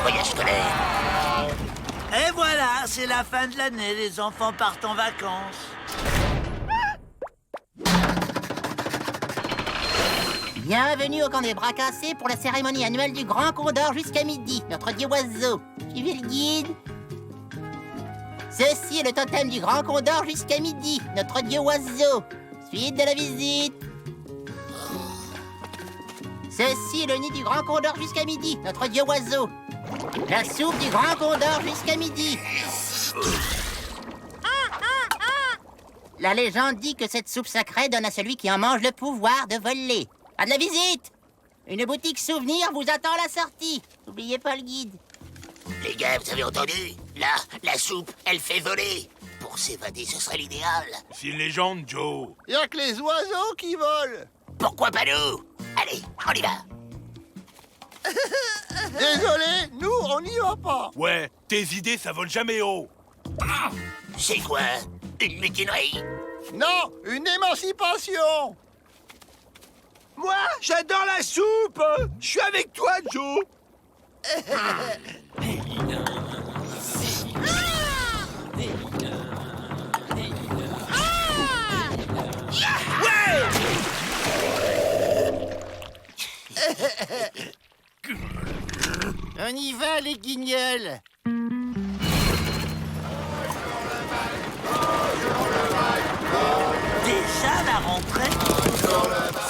voyages scolaires. Et voilà, c'est la fin de l'année, les enfants partent en vacances. Bienvenue au camp des bras cassés pour la cérémonie annuelle du Grand Condor jusqu'à midi, notre dieu oiseau. Suivez le guide. Ceci est le totem du Grand Condor jusqu'à midi, notre dieu oiseau. Suite de la visite. Ceci est le nid du Grand Condor jusqu'à midi, notre dieu oiseau. La soupe du Grand Condor jusqu'à midi. La légende dit que cette soupe sacrée donne à celui qui en mange le pouvoir de voler. À de la visite! Une boutique souvenir vous attend à la sortie. N'oubliez pas le guide. Les gars, vous avez entendu? Là, la soupe, elle fait voler. Pour s'évader, ce serait l'idéal. C'est une légende, Joe. Y a que les oiseaux qui volent. Pourquoi pas nous? Allez, on y va. Désolé, nous, on n'y va pas. Ouais, tes idées, ça vole jamais haut. C'est quoi? Une mutinerie? Non, une émancipation. Moi, j'adore la soupe. Je suis avec toi, Joe. On y va, les guignols. Déjà la rentrée?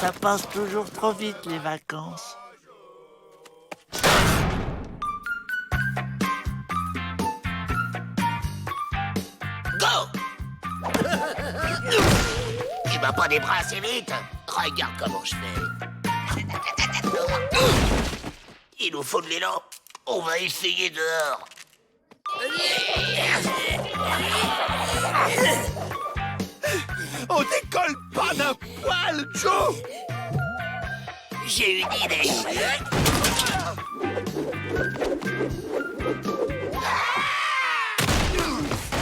Ça passe toujours trop vite, les vacances. Go! Tu m'as pas des bras assez vite? Regarde comment je fais. Il nous faut de l'élan. On va essayer dehors. On décolle pas d'un poil, Joe. J'ai une idée.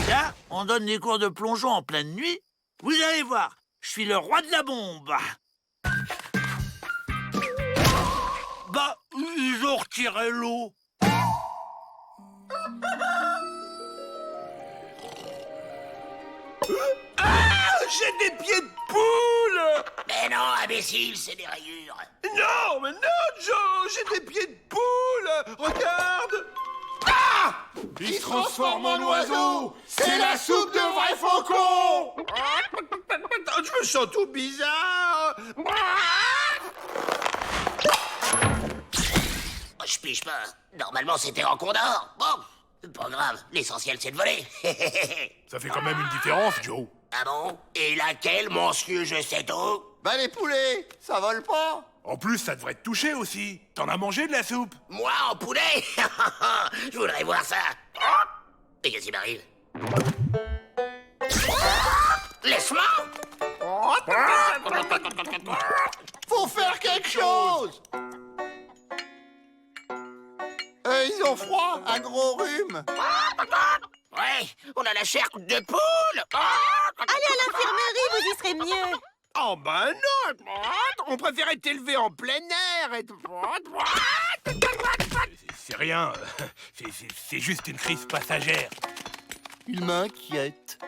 Tiens, on donne des cours de plongeon en pleine nuit. Vous allez voir, je suis le roi de la bombe. Bah, ils ont retiré l'eau. J'ai des pieds de poule. Mais non, imbécile, c'est des rayures. Non, mais non, Joe. J'ai des pieds de poule. Regarde. Ah! Il se transforme en oiseau. C'est la soupe de vrai faucon. Je me sens tout bizarre. Je pige pas. Normalement, c'était en condor. Bon, pas grave. L'essentiel, c'est de voler. Ça fait quand même une différence, Joe. Ah bon? Et laquelle, monsieur je sais tout? Bah les poulets, ça vole pas. En plus, ça devrait te toucher aussi. T'en as mangé de la soupe? Moi, en poulet? Je voudrais voir ça. Et qu'est-ce qui m'arrive? Laisse-moi! Faut faire quelque chose. Ils ont froid, un gros rhume. Ouais, on a la chair de poule! Allez à l'infirmerie, vous y serez mieux. Oh ben non. On préférait t'élever en plein air. C'est rien. C'est juste une crise passagère. Il m'inquiète.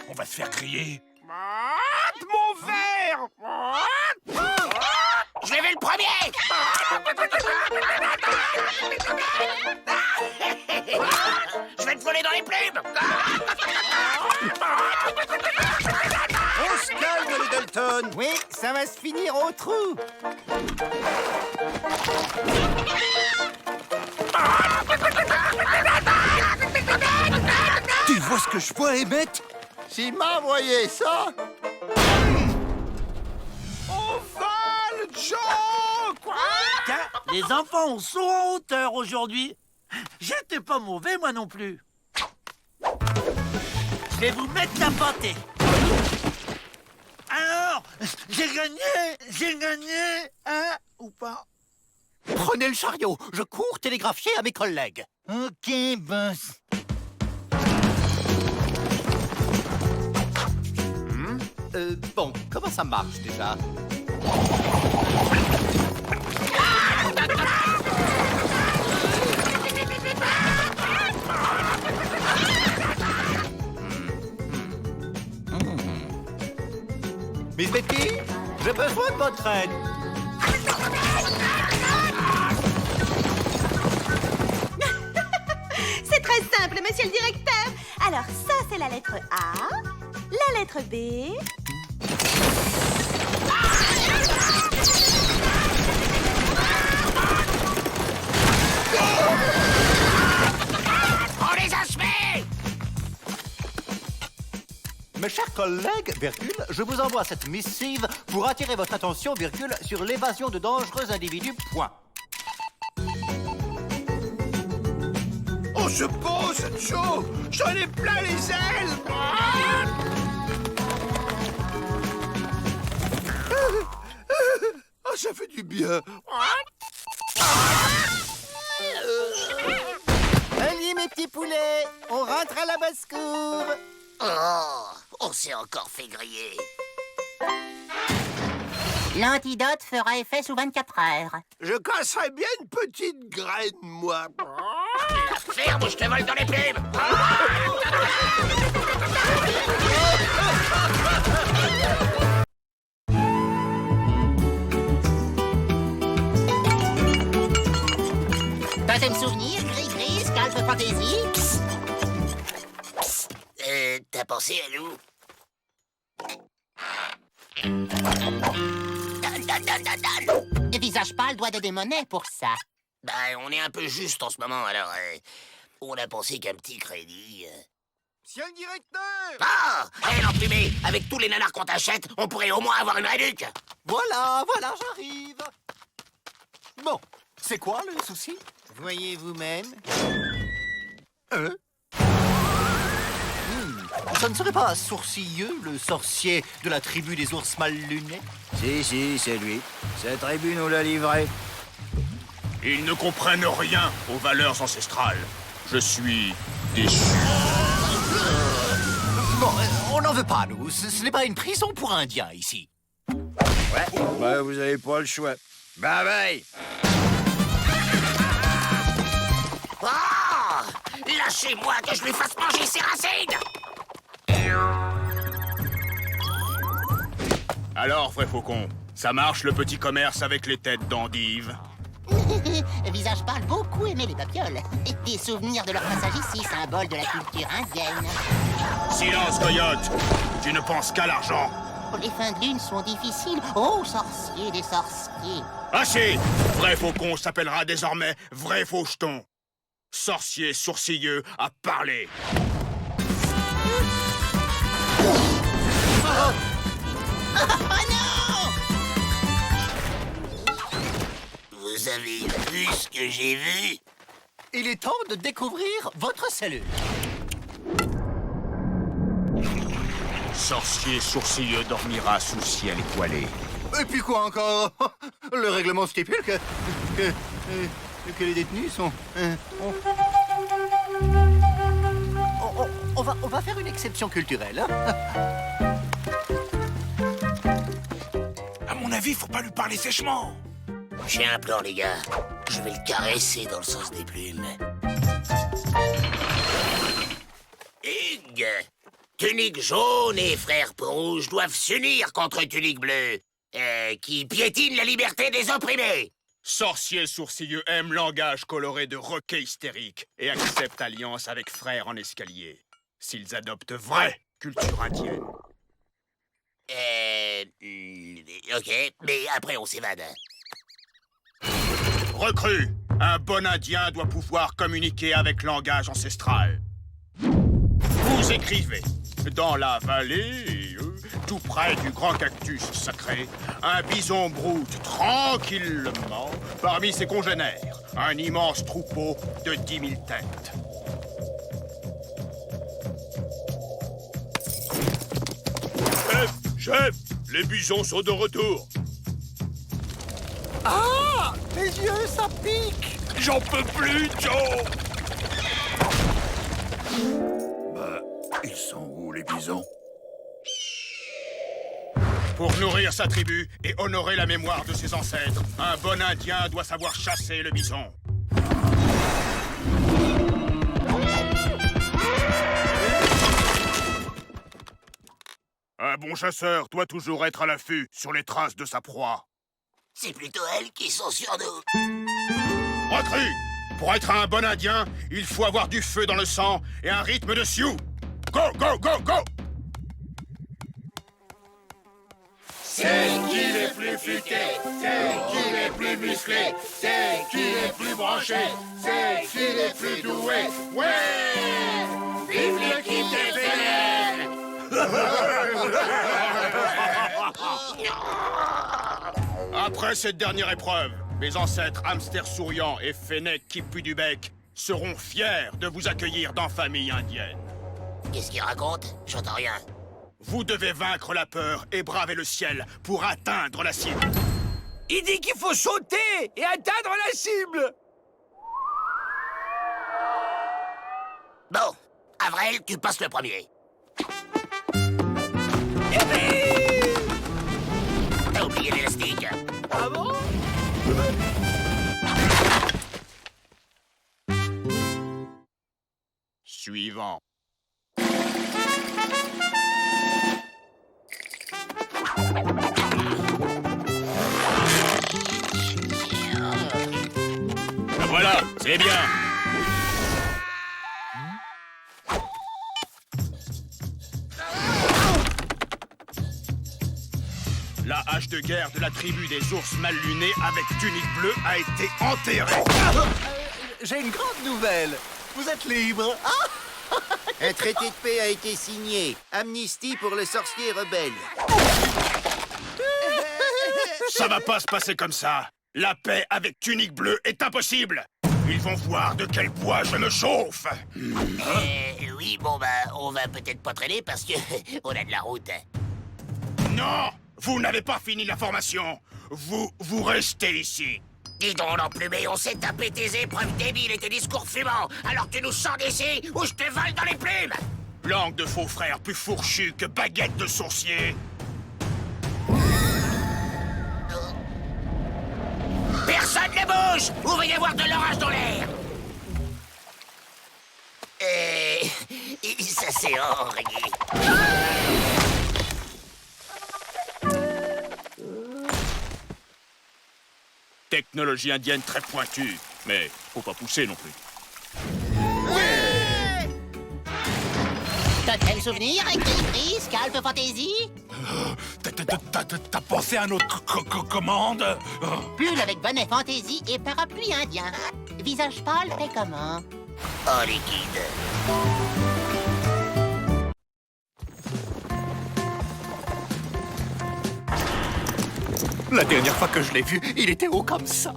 On va se faire griller. Mon verre. Je vais le premier! Je vais te voler dans les plumes! On se calme, les Dalton. Oui, ça va se finir au trou. Tu vois ce que je vois, Emmett? S'il m'a envoyé ça, On vole, Joe. Quoi? Tiens, les enfants ont saut en hauteur aujourd'hui. J'étais pas mauvais, moi non plus. Je vais vous mettre la pâtée. Alors, j'ai gagné, hein, ou pas? Prenez le chariot. Je cours télégraphier à mes collègues. ok, boss. Bon, comment ça marche déjà? Miss Betty, j'ai besoin de votre aide. C'est très simple, monsieur le directeur. Alors, ça, c'est la lettre A, la lettre B... On les a semés! Mes chers collègues, virgule, je vous envoie cette missive pour attirer votre attention, virgule, sur l'évasion de dangereux individus, point. On se pose, Joe! J'en ai plein les ailes! Ah, ça fait du bien! Allez, mes petits poulets, on rentre à la basse-cour. Oh, on s'est encore fait griller. L'antidote fera effet sous 24 heures. Je casserais bien une petite graine, moi! La ferme ou je te vole dans les plumes! Deuxième souvenir, gris-gris, scalp fantaisie. T'as pensé à nous? Visage pâle, doigt de démonet pour ça. Ben, on est un peu juste en ce moment, alors on a pensé qu'un petit crédit... Monsieur le directeur! Ah! Hé, l'emprimé! Avec tous les nanars qu'on t'achète, on pourrait au moins avoir une réduc! Voilà, j'arrive. Bon, c'est quoi le souci? Voyez vous-même. Ça ne serait pas Sourcilleux, le sorcier de la tribu des ours mal lunés? Si, c'est lui. Cette tribu nous l'a livré. Ils ne comprennent rien aux valeurs ancestrales. Je suis déçu. Bon, on n'en veut pas, nous. Ce n'est pas une prison pour Indiens, ici. Ouais, vous avez pas le choix. Bye bye! Ah! Lâchez-moi que je lui fasse manger ses racines! Alors, vrai faucon, ça marche le petit commerce avec les têtes d'endives? Visage pâle, beaucoup aimé les babioles. Des souvenirs de leur passage ici, symbole de la culture indienne. Silence, coyote! Tu ne penses qu'à l'argent! Les fins de lune sont difficiles. Oh, sorcier des sorciers. Assez! Vrai faucon s'appellera désormais vrai faucheton. Sorcier sourcilleux à parler. Vous avez vu ce que j'ai vu? Il est temps de découvrir votre cellule. Sorcier sourcilleux dormira sous ciel étoilé. Et puis quoi encore? Le règlement stipule que les détenus sont... On va faire une exception culturelle. Hein? À mon avis, faut pas lui parler sèchement. J'ai un plan, les gars. Je vais le caresser dans le sens des plumes. Hugues! Tunique jaune et frère rouge doivent s'unir contre Tunique bleue, qui piétine la liberté des opprimés. Sorcier sourcilleux aime langage coloré de requins hystériques et accepte alliance avec frère en escalier. S'ils adoptent vraie culture indienne. Ok, mais après on s'évade. Recrue, un bon indien doit pouvoir communiquer avec langage ancestral. Vous écrivez, dans la vallée, tout près du grand cactus sacré, un bison broute tranquillement parmi ses congénères, un immense troupeau de 10 000 têtes. Chef, les bisons sont de retour. Ah! Mes yeux, ça pique! J'en peux plus, Joe! Ils sont où, les bisons? Pour nourrir sa tribu et honorer la mémoire de ses ancêtres, un bon Indien doit savoir chasser le bison. Un bon chasseur doit toujours être à l'affût sur les traces de sa proie. C'est plutôt elles qui sont sur nous. Recrue! Pour être un bon Indien, il faut avoir du feu dans le sang et un rythme de Sioux. Go, go, go, go! C'est qui les plus futés, c'est qui les plus musclés, c'est qui les plus branchés, c'est qui les plus doués. Ouais! Vive l'équipe des Vénères! Après cette dernière épreuve, mes ancêtres hamsters souriants et fennecs qui puent du bec seront fiers de vous accueillir dans famille indienne. Qu'est-ce qu'il raconte? J'entends rien. Vous devez vaincre la peur et braver le ciel pour atteindre la cible. Il dit qu'il faut sauter et atteindre la cible. Bon, Avril, tu passes le premier. T'as oublié l'élastique. Ah bon? Suivant. Ben voilà, c'est bien. La hache de guerre de la tribu des ours mal lunés avec tunique bleue a été enterrée. J'ai une grande nouvelle. Vous êtes libre. Un traité de paix a été signé. Amnistie pour les sorciers rebelles. Ça va pas se passer comme ça. La paix avec tunique bleue est impossible. Ils vont voir de quel bois je me chauffe. Oui, bon, bah, on va peut-être pas traîner parce que on a de la route. Non, vous n'avez pas fini la formation. Vous restez ici. Dis donc, l'emplumé, on s'est tapé tes épreuves débiles et tes discours fumants, alors tu nous sors d'ici ou je te vole dans les plumes. Langue de faux frère plus fourchue que baguette de sourcier. Personne ne bouge ou va y avoir de l'orage dans l'air. Ça c'est horrible. Technologie indienne très pointue, mais faut pas pousser non plus. Totem souvenir, activité, scalp fantaisie. T'as pensé à notre commande? Pull avec bonnet fantaisie et parapluie indien. Visage pâle fait comment? Oh, liquide. La dernière fois que je l'ai vu, il était haut comme ça.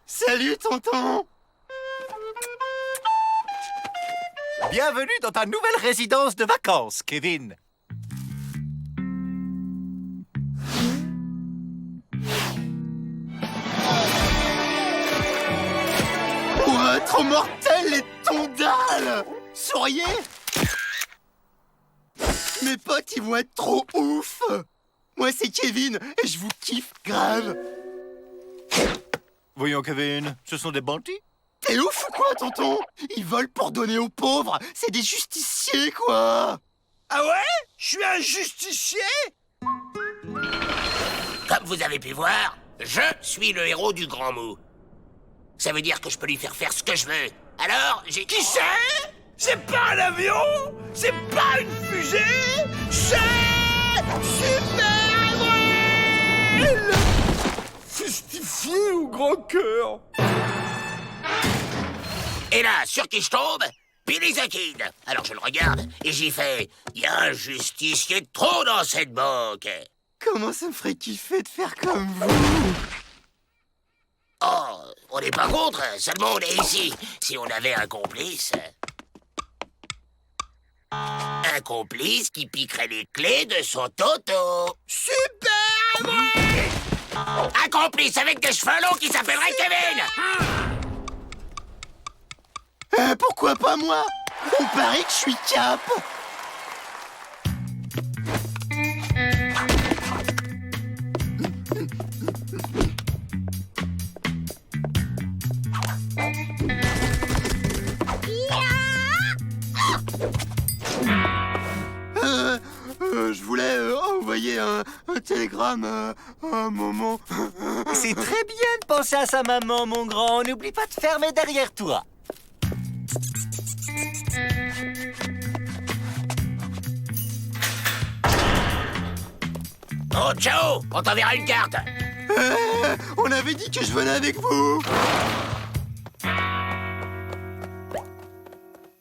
Salut, tonton! Bienvenue dans ta nouvelle résidence de vacances, Kevin. Ouah, trop mortel, les tondales! Souriez! Mes potes, ils vont être trop ouf! Moi, c'est Kevin, et je vous kiffe grave! Voyons, Kevin, ce sont des bandits? T'es ouf ou quoi, tonton? Ils volent pour donner aux pauvres! C'est des justiciers, quoi! Ah ouais? Je suis un justicier? Comme vous avez pu voir, je suis le héros du Grand Mou. Ça veut dire que je peux lui faire ce que je veux. Alors, j'ai... Qui c'est? C'est pas un avion? C'est pas une fusée? C'est... Super-Avril! Justifié au grand cœur. Et là, sur qui je tombe? Billy the Kid. Alors je le regarde et j'y fais... Il y a un justicier de trop dans cette banque. Comment ça me ferait kiffer de faire comme vous? Oh, on n'est pas contre, seulement on est ici. Si on avait un complice... Un complice qui piquerait les clés de son toto. Super! Un complice avec des cheveux longs qui s'appellerait Kevin. Pourquoi pas moi? On paraît que je suis cap! je voulais envoyer un télégramme à un moment. C'est très bien de penser à sa maman, mon grand. N'oublie pas de fermer derrière toi. Oh, ciao! On t'enverra une carte. On avait dit que je venais avec vous.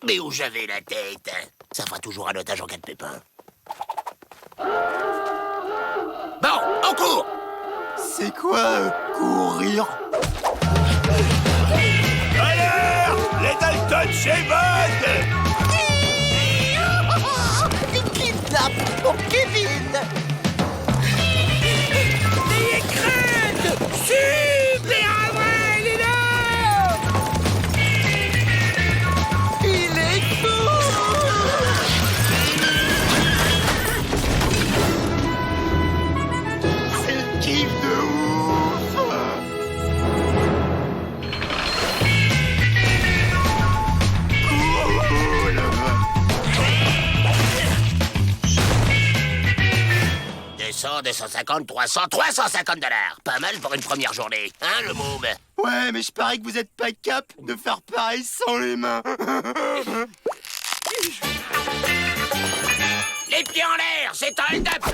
Mais où j'avais la tête? Ça fera toujours un otage en cas de pépin. Bon, on court! C'est quoi, courir? Alerte! Les Dalton chez Bud! Il kidnappe mon Kevin. Il est fou! C'est le kiff de ouf. Cool. 200, 250, 300, 350 $. Pas mal pour une première journée, hein, le môme? Ouais, mais je parie que vous êtes pas cap de faire pareil sans les mains. Les pieds en l'air, c'est un hold-up!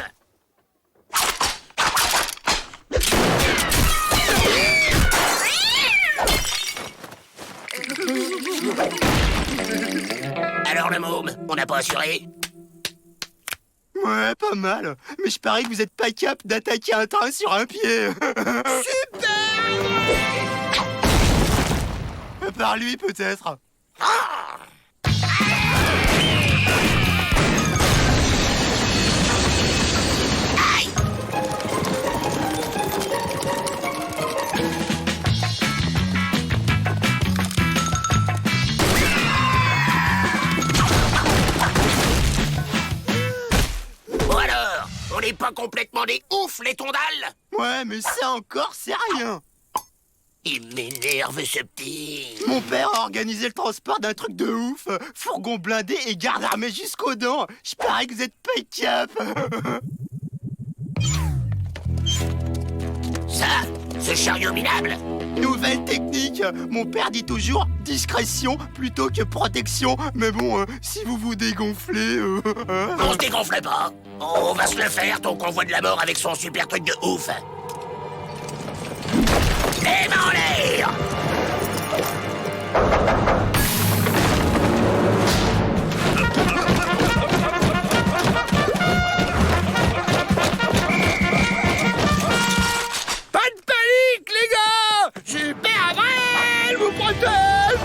Alors, le môme, on n'a pas assuré? Ouais, pas mal. Mais je parie que vous êtes pas cap d'attaquer un train sur un pied. Par lui, peut-être. Bon alors, on n'est pas complètement des oufs, les tondales? Ouais, mais ça encore, c'est rien. Il m'énerve, ce petit. Mon père a organisé le transport d'un truc de ouf. Fourgon blindé et garde armée jusqu'aux dents. Je parie que vous êtes pas cap. Ça, ce chariot minable? Nouvelle technique. Mon père dit toujours discrétion plutôt que protection. Mais bon, si vous vous dégonflez... On se dégonfle pas. On va se le faire, ton convoi de la mort avec son super truc de ouf. Les mains en l'air! Pas de panique, les gars! Super Brel vous protège!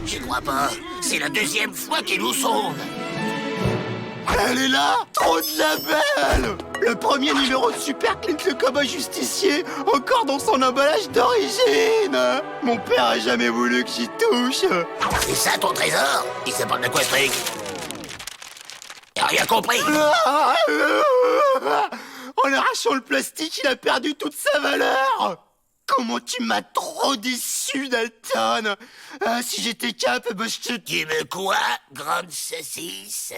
J'y crois pas. C'est la deuxième fois qu'il nous sauve. Elle est là. Trop de labels. Le premier numéro de Super Clint le cowboy justicier, encore dans son emballage d'origine. Mon père a jamais voulu que j'y touche. C'est ça ton trésor? Il se parle de quoi, ce truc? T'as rien compris? En arrachant le plastique, il a perdu toute sa valeur. Comment tu m'as trop déçu, Dalton. Si j'étais cap, bah je te... Tu veux quoi, grande saucisse?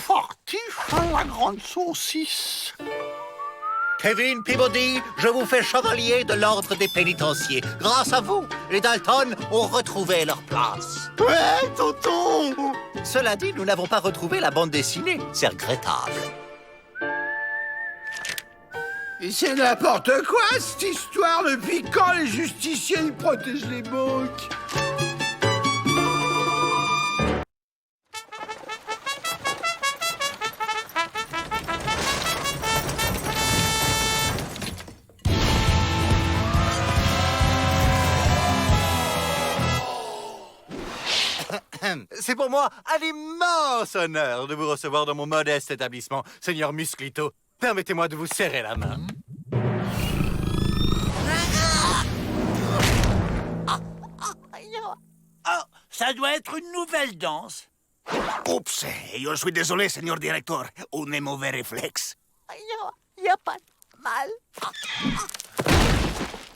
Fortiche la grande saucisse. Kevin Peabody, je vous fais chevalier de l'ordre des pénitenciers. Grâce à vous, les Dalton ont retrouvé leur place. Ouais, tonton. Cela dit, nous n'avons pas retrouvé la bande dessinée. C'est regrettable. Et c'est n'importe quoi, cette histoire. Depuis quand les justiciers, ils protègent les banques? C'est pour moi un immense honneur de vous recevoir dans mon modeste établissement, Seigneur Musclito. Permettez-moi de vous serrer la main. Ça doit être une nouvelle danse. Oups, je suis désolé, señor directeur. On est mauvais réflexe. Y a pas de mal.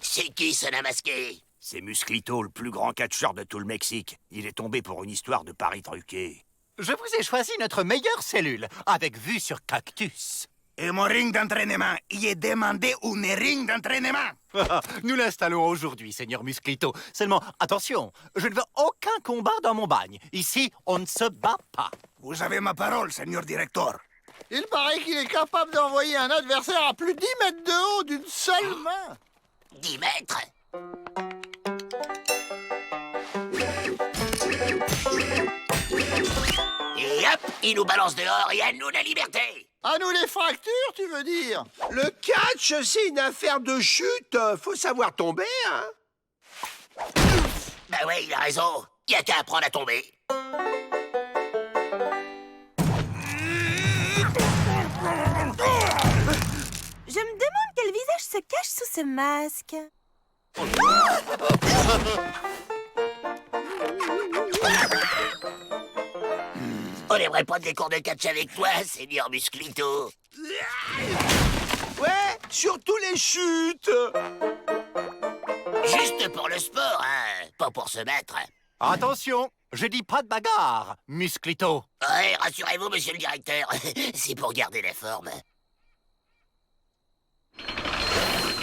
C'est qui ce masqué? C'est Musclito, le plus grand catcheur de tout le Mexique. Il est tombé pour une histoire de paris truqué. Je vous ai choisi notre meilleure cellule, avec vue sur Cactus. Et mon ring d'entraînement, il est demandé un ring d'entraînement. Nous l'installons aujourd'hui, Seigneur Musclito. Seulement, attention, je ne veux aucun combat dans mon bagne. Ici, on ne se bat pas. Vous avez ma parole, señor directeur. Il paraît qu'il est capable d'envoyer un adversaire à plus de 10 mètres de haut d'une seule main. 10 mètres? Et hop, il nous balance dehors et à nous la liberté. À nous les fractures, tu veux dire? Le catch, c'est une affaire de chute. Faut savoir tomber, hein. Bah ouais, il a raison. Y a qu'à apprendre à tomber. Je me demande quel visage se cache sous ce masque. On aimerait prendre des cours de catch avec toi, señor Musclito. Ouais, surtout les chutes. Juste pour le sport, hein, pas pour se battre. Attention, je dis pas de bagarre, Musclito. Ouais, rassurez-vous, monsieur le directeur, c'est pour garder la forme.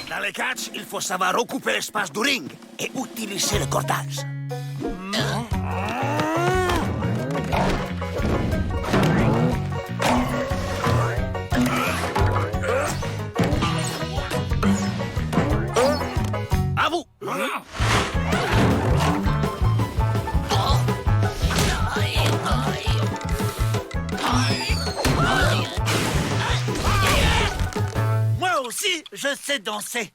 Dans le catch, il faut savoir recouper l'espace du ring et utiliser le cordage. À vous! Moi aussi, je sais danser.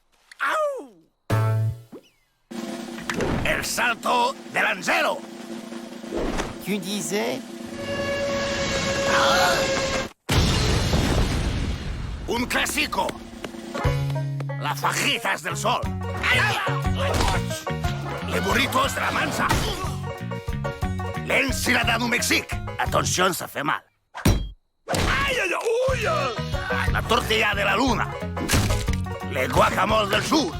El salto del angelo. Tu disais? Un classico. Las fajitas del sol. Les burritos de la mansa. L'ensilada du Mexique. Attention, ça fait mal. La tortilla de la luna. Les guacamoles del sur.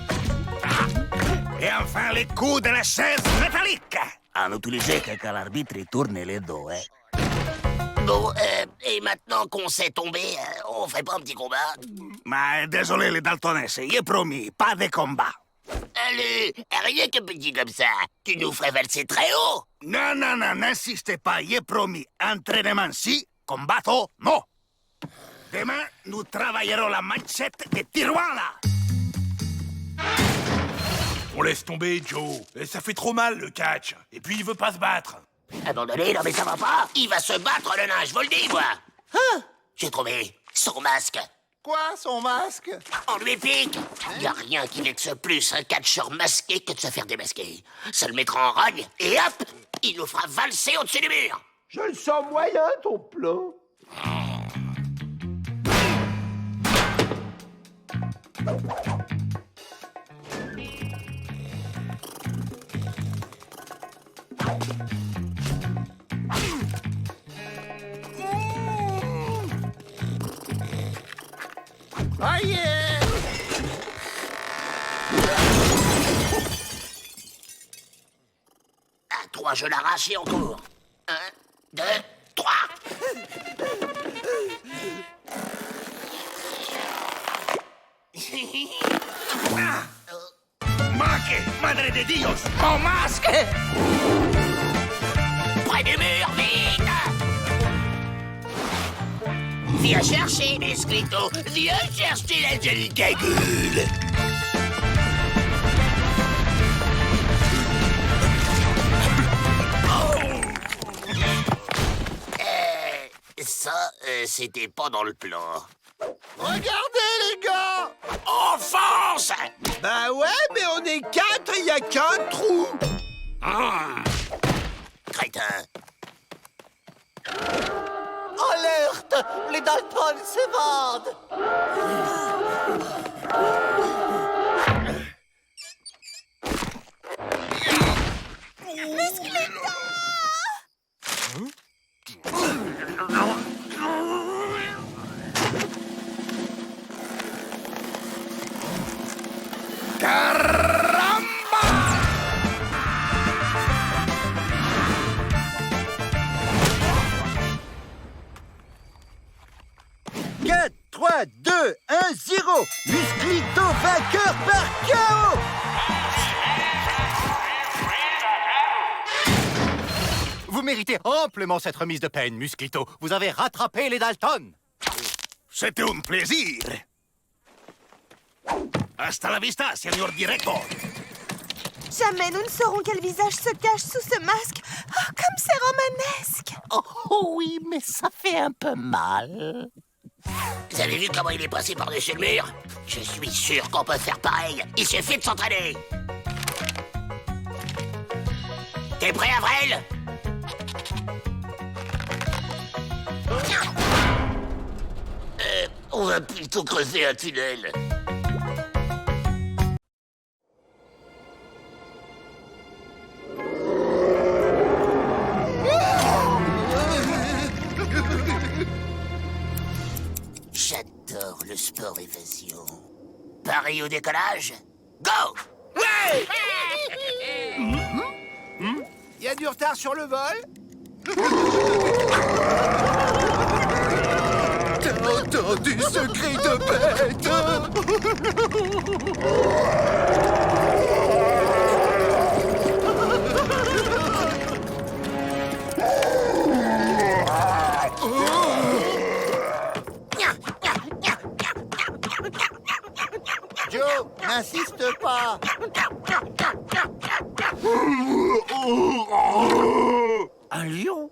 Et enfin, les coups de la chaise métallique. À n'utiliser que quand l'arbitre tourne les dos, hein. Bon, et maintenant qu'on s'est tombé, on fait pas un petit combat? Mais désolé les Daltonais, j'ai promis, pas de combat. Allez, rien que petit comme ça, tu nous ferais valser très haut. Non, non, non, n'insistez pas, j'ai promis, entraînement si, combat non. Demain, nous travaillerons la manchette des tiroirs là. On laisse tomber, Joe. Ça fait trop mal, le catch. Et puis, il veut pas se battre. Abandonné, non mais ça va pas. Il va se battre, le nain, je vous le dis, moi. Ah, j'ai trouvé son masque. Quoi, son masque? On lui pique. Y a rien qui vexe plus un catcheur masqué que de se faire démasquer. Ça le mettra en rogne et hop, il nous fera valser au-dessus du mur. Je le sens moyen, ton plan. Aïe! À 3, je l'arrache et on court. 1, 2, 3. Manque, madre de Dios, mon masque! Près du mur, vite! Viens chercher, Musclito! Viens chercher la jolie cagoule! Ça, c'était pas dans le plan. Regardez, les gars! Offense! Bah ouais, mais on est 4 et y a qu'un trou. Crétin. Alerte! Les Dalton s'évadent! Musclito! 0. Musclito vainqueur par KO. Vous méritez amplement cette remise de peine, Musclito. Vous avez rattrapé les Dalton. C'était un plaisir. Hasta la vista, señor director. Jamais nous ne saurons quel visage se cache sous ce masque. Oh, comme c'est romanesque. Oh oui, mais ça fait un peu mal. Vous avez vu comment il est passé par-dessus le mur? Je suis sûr qu'on peut faire pareil. Il suffit de s'entraîner. T'es prêt, Avril? On va plutôt creuser un tunnel. J'adore le sport évasion. Pareil au décollage? Go! Ouais! Il y a du retard sur le vol? T'as entendu ce cri de bête? Joe, n'insiste pas. Un lion?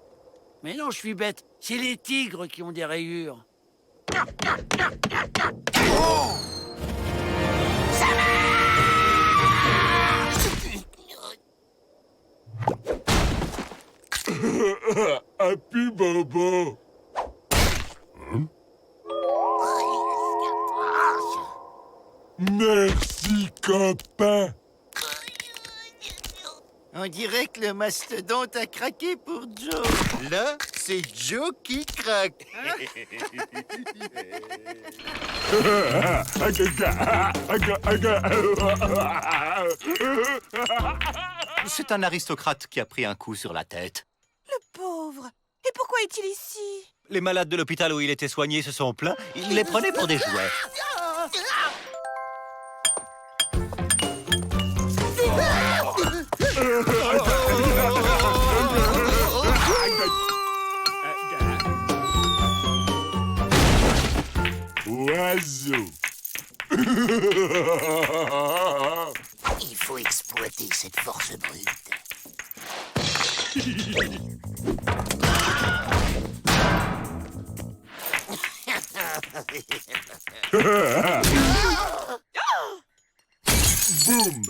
Mais non, je suis bête. C'est les tigres qui ont des rayures. Happy Bobo. Merci, copain. On dirait que le mastodonte a craqué pour Joe. Là, c'est Joe qui craque. C'est un aristocrate qui a pris un coup sur la tête. Le pauvre. Et pourquoi est-il ici? Les malades de l'hôpital où il était soigné se sont plaints. Il les prenait pour des jouets. Oiseau. Il faut exploiter cette force brute. Boum.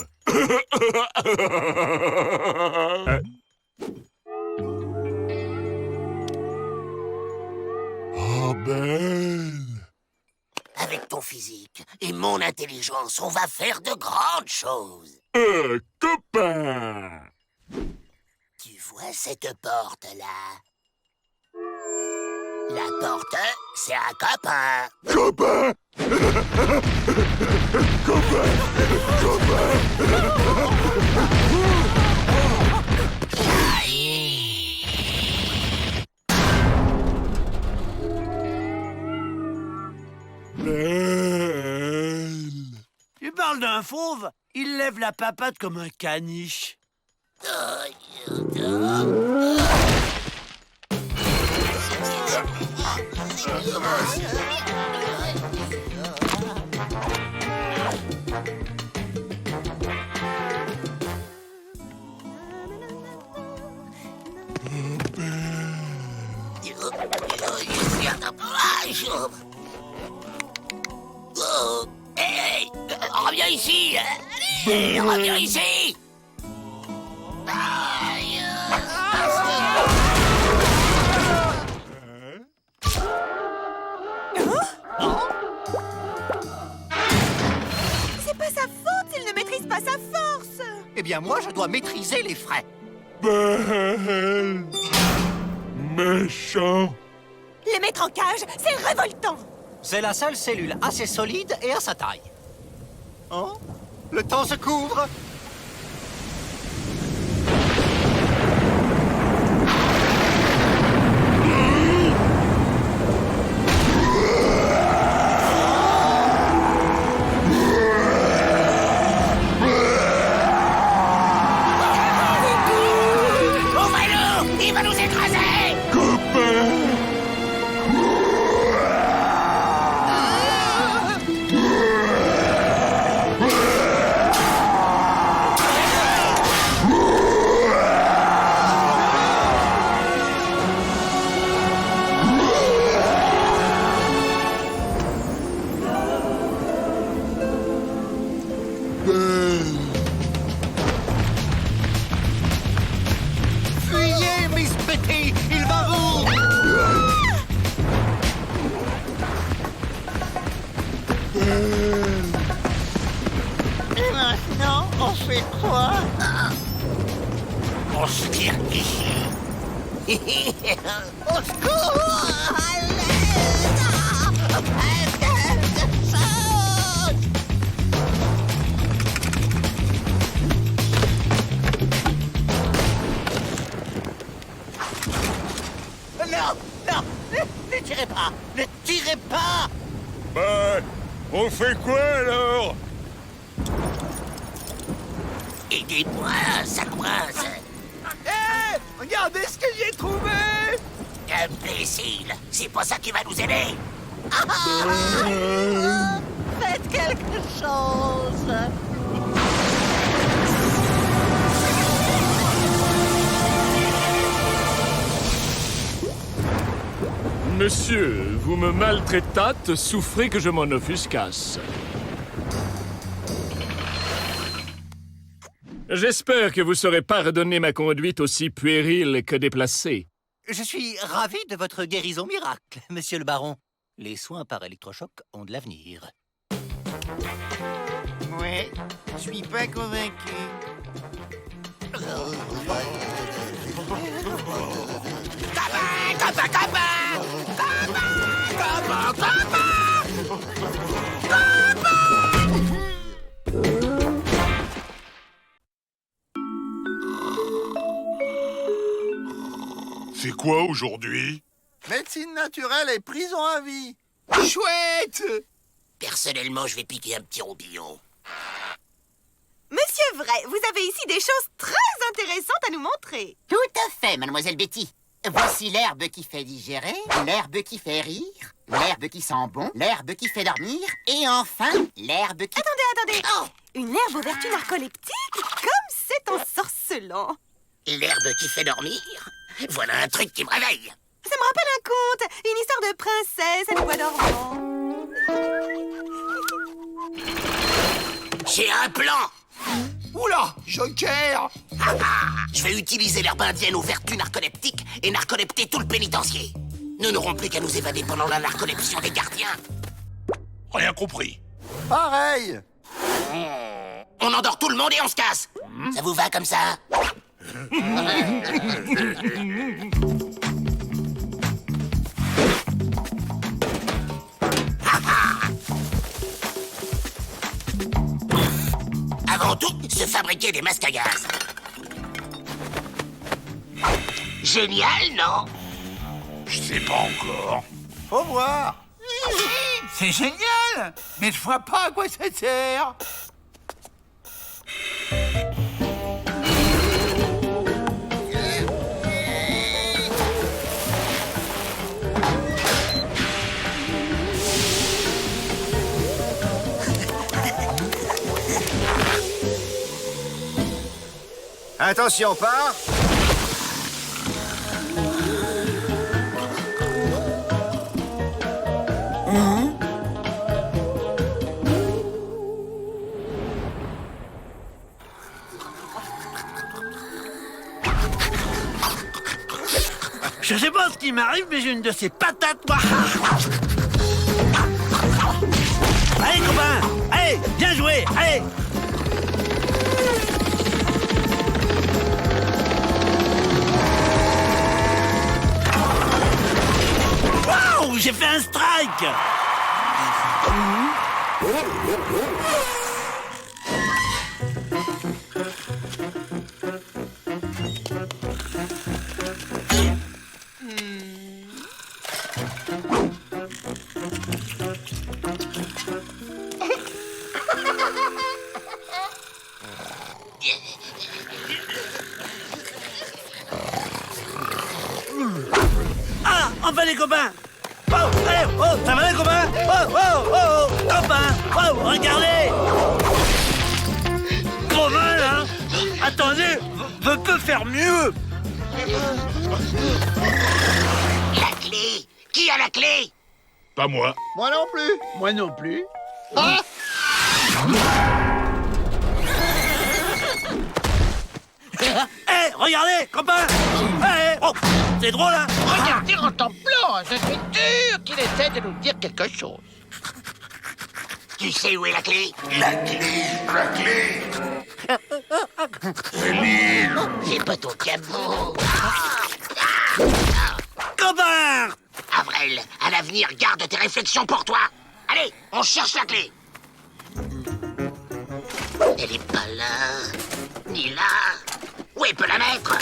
Oh, belle. Avec ton physique et mon intelligence, on va faire de grandes choses. Copain. Tu vois cette porte-là? La porte, c'est un copain. Copain. Copain. Tu parles d'un fauve? Il lève la papate comme un caniche. Hey, reviens ici! Allez, reviens ici! C'est pas sa faute s'il ne maîtrise pas sa force. Eh bien, moi, je dois maîtriser les freins. Belle. Méchant. Les mettre en cage, c'est révoltant. C'est la seule cellule assez solide et à sa taille. Oh, le temps se couvre. Et maintenant, on fait quoi? On se tire ici. Au secours! À l'aide! Faites quelque chose! Non! Non! Ne tirez pas! Ne tirez pas! Ben, on fait quoi alors? Aidez-moi, ça coince. Hé! Regardez ce que j'ai trouvé! Imbécile, c'est pas ça qui va nous aider. Faites quelque chose! Monsieur, vous me maltraitâtes, souffrez que je m'en offuscasse. J'espère que vous saurez pardonner ma conduite aussi puérile que déplacée. Je suis ravi de votre guérison miracle, monsieur le baron. Les soins par électrochoc ont de l'avenir. Ouais, je suis pas convaincu. C'est quoi aujourd'hui? Médecine naturelle et prison à vie. Chouette! Personnellement, je vais piquer un petit roupillon. Monsieur Vrai, vous avez ici des choses très intéressantes à nous montrer. Tout à fait, mademoiselle Betty. Voici l'herbe qui fait digérer, l'herbe qui fait rire, l'herbe qui sent bon, l'herbe qui fait dormir, et enfin, l'herbe qui... Attendez. Oh, une herbe aux vertus narcoleptiques? Comme c'est ensorcelant. L'herbe qui fait dormir? Voilà un truc qui me réveille. Ça me rappelle un conte, une histoire de princesse à bois dormant. J'ai un plan. Oula, Joker! Je vais utiliser l'herbe indienne aux vertus narcoleptiques et narcolepter tout le pénitencier. Nous n'aurons plus qu'à nous évader pendant la narcoleption des gardiens. Rien compris. Pareil. On endort tout le monde et on se casse. Ça vous va comme ça? Avant tout, se fabriquer des masques à gaz. Génial, non? Je sais pas encore. Faut voir. C'est génial, mais je vois pas à quoi ça sert. Attention, part. Je sais pas ce qui m'arrive, mais j'ai une de ces patates, moi. Allez, copain. Allez, bien joué. Allez. Waouh, j'ai fait un strike. Ah, enfin les copains. Oh, allez, oh, ça va les copains? Oh, copains, oh, regardez. Trop mal, hein? Attendez, je peux faire mieux. La clé. Qui a la clé? Pas moi. Moi non plus. Moi non plus. Ah! Hé, regardez, copains. Hey, oh, c'est drôle, hein? Regardez en temps plan, je suis sûr qu'il essaie de nous dire quelque chose. Tu sais où est la clé? La clé. C'est l'île. J'ai pas ton cabot. Copain! Avril, à l'avenir, garde tes réflexions pour toi. Allez, on cherche la clé. Elle est pas là, ni là. Où elle peut la mettre?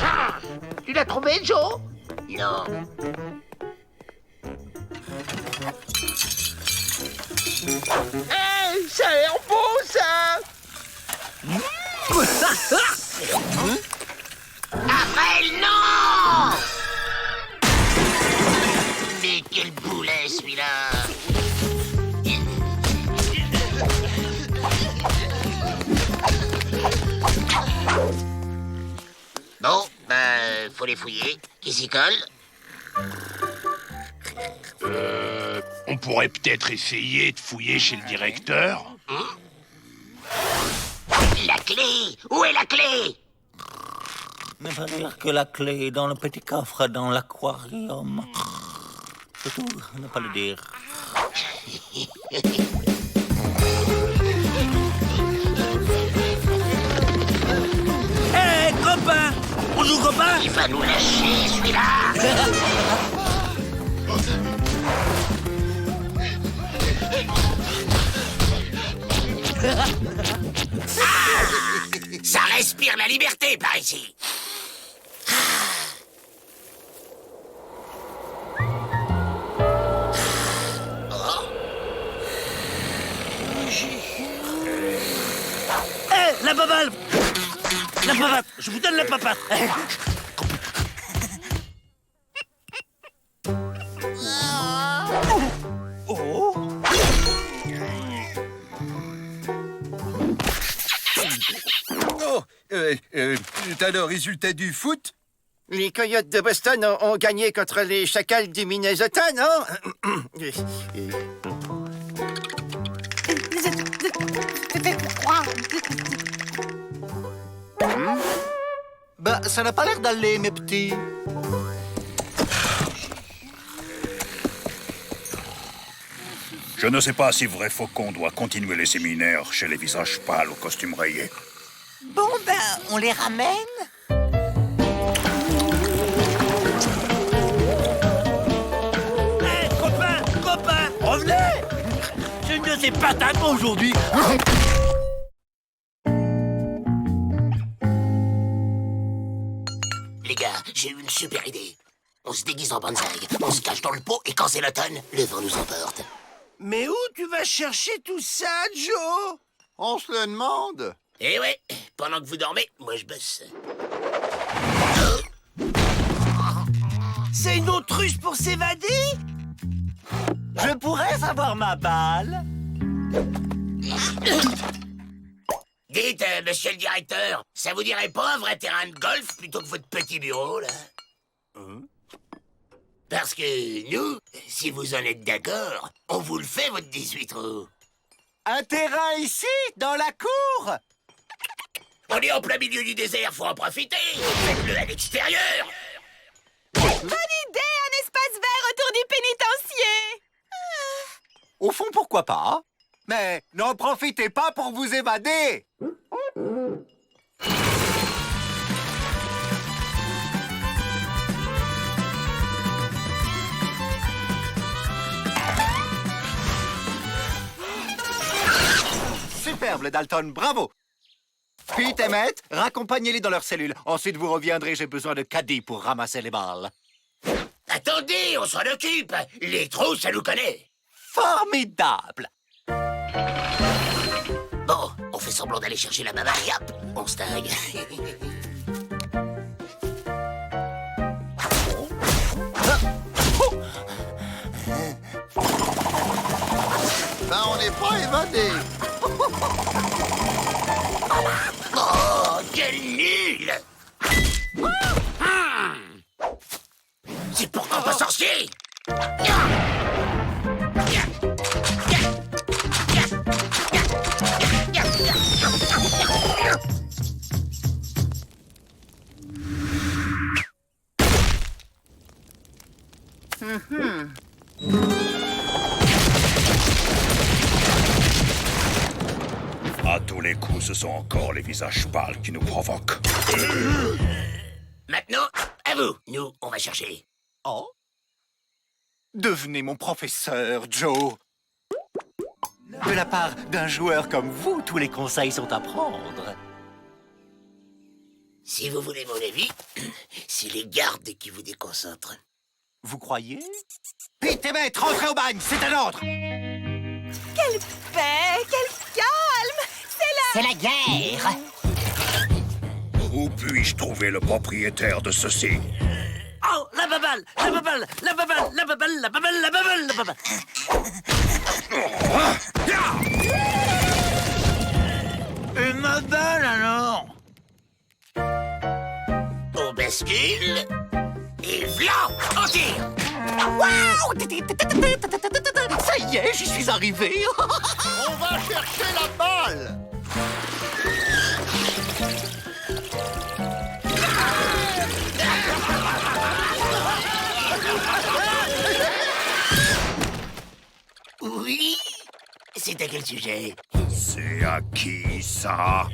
Ah, tu l'as trouvé, Joe? Non. Hey, ça a l'air beau, ça! Avril, non! Mais quel boulet, celui-là! Bon, faut les fouiller. Qui s'y colle? On pourrait peut-être essayer de fouiller chez le directeur. La clé! Où est la clé? Ne pas dire que la clé est dans le petit coffre dans l'aquarium. C'est tout, ne pas le dire. Hé, copain! On joue copain? Il va nous lâcher, celui-là! Ça respire la liberté par ici. Hé, la papale! La papate! Je vous donne la papate! Oh, t'as le résultat du foot? Les Coyotes de Boston ont gagné contre les Chacals du Minnesota, non? Bah, ça n'a pas l'air d'aller, mes petits. Je ne sais pas si Vrai Faucon doit continuer les séminaires chez les visages pâles aux costumes rayés. Bon, ben, on les ramène? Hé, copain! Revenez! C'est une de ces patates aujourd'hui! Les gars, j'ai eu une super idée. On se déguise en bonsaï, on se cache dans le pot et quand c'est l'automne, le vent nous emporte. Mais où tu vas chercher tout ça, Joe? On se le demande. Eh ouais, pendant que vous dormez, moi je bosse. C'est une autruche pour s'évader? Je pourrais avoir ma balle? Dites, monsieur le directeur, ça vous dirait pas un vrai terrain de golf plutôt que votre petit bureau, là? Parce que nous, si vous en êtes d'accord, on vous le fait, votre 18 trous. Un terrain ici, dans la cour? On est en plein milieu du désert, faut en profiter. Faites-le à l'extérieur. Bonne idée, un espace vert autour du pénitencier. Au fond, pourquoi pas? Mais n'en profitez pas pour vous évader! Superbe, les Dalton, bravo! Pete et Matt, raccompagnez-les dans leur cellule. Ensuite, vous reviendrez, j'ai besoin de caddies pour ramasser les balles. Attendez, on s'en occupe. Les trous, ça nous connaît. Formidable! Bon, on fait semblant d'aller chercher la maman et hop, on se tague. Ben, on n'est pas évadé. Oh, quel nul! C'est pourtant pas sorcier! les coups, ce sont encore les visages pâles qui nous provoquent. Maintenant, à vous. Nous, on va chercher. Oh? Devenez mon professeur, Joe. De la part d'un joueur comme vous, tous les conseils sont à prendre. Si vous voulez mon avis, c'est les gardes qui vous déconcentrent. Vous croyez? Vite, maître, rentrez au bagne, c'est un ordre! Quelle paix, quel calme! C'est la guerre! Où puis-je trouver le propriétaire de ceci? Oh, la baballe, la baballe, la baballe, la baballe, la baballe, la baballe, la baballe. Et ma balle, alors? On bascule. Et v'là, on tire. Waouh! Ça y est, j'y suis arrivé! On va chercher la balle. Oui. C'est à quel sujet? C'est à qui, ça?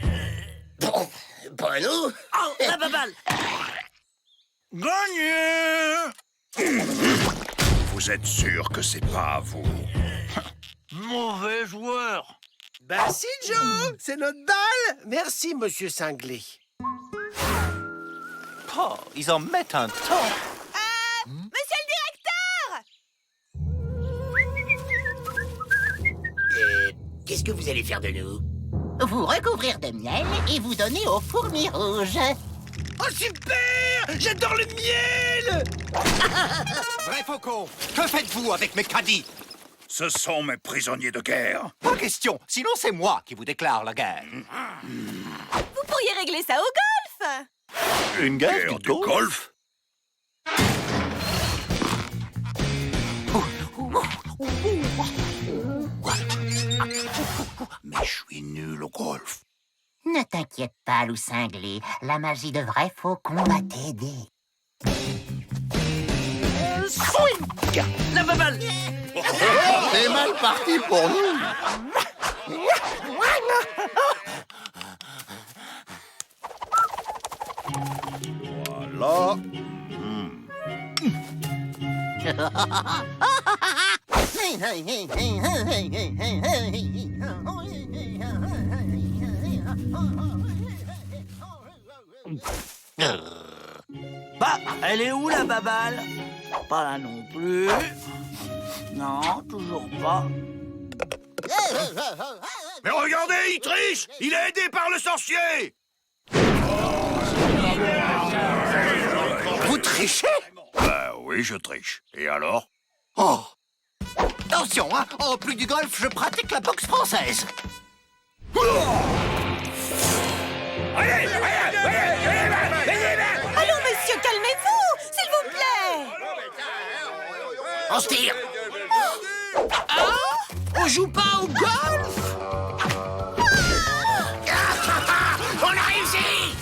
Bon, pas à nous. Oh, la baballe. Gagné! Vous êtes sûr que c'est pas à vous? Mauvais joueur. Bah si, Joe, c'est notre balle. Merci, monsieur Cinglé. Oh, ils en mettent un temps. Monsieur le directeur! Qu'est-ce que vous allez faire de nous? Vous recouvrir de miel et vous donner aux fourmis rouges. Oh, super! J'adore le miel! Vrai faucon, que faites-vous avec mes caddies? Ce sont mes prisonniers de guerre. Pas question, sinon c'est moi qui vous déclare la guerre. Vous pourriez régler ça au golf! Une guerre du golf? Mais je suis nul au golf. Ne t'inquiète pas, loup cinglé. La magie de vrai faucon va t'aider. Swing! La baballe. C'est mal parti pour nous. Voilà. Bah, elle est où la baballe? Pas là non plus. Non, toujours pas. Mais regardez, il triche! Il est aidé par le sorcier! Vous trichez? Oui, je triche. Et alors? Oh! Attention, hein! En plus du golf, je pratique la boxe française. Allons, monsieur, calmez-vous, s'il vous plaît! On se tire. On joue pas au golf? On a réussi!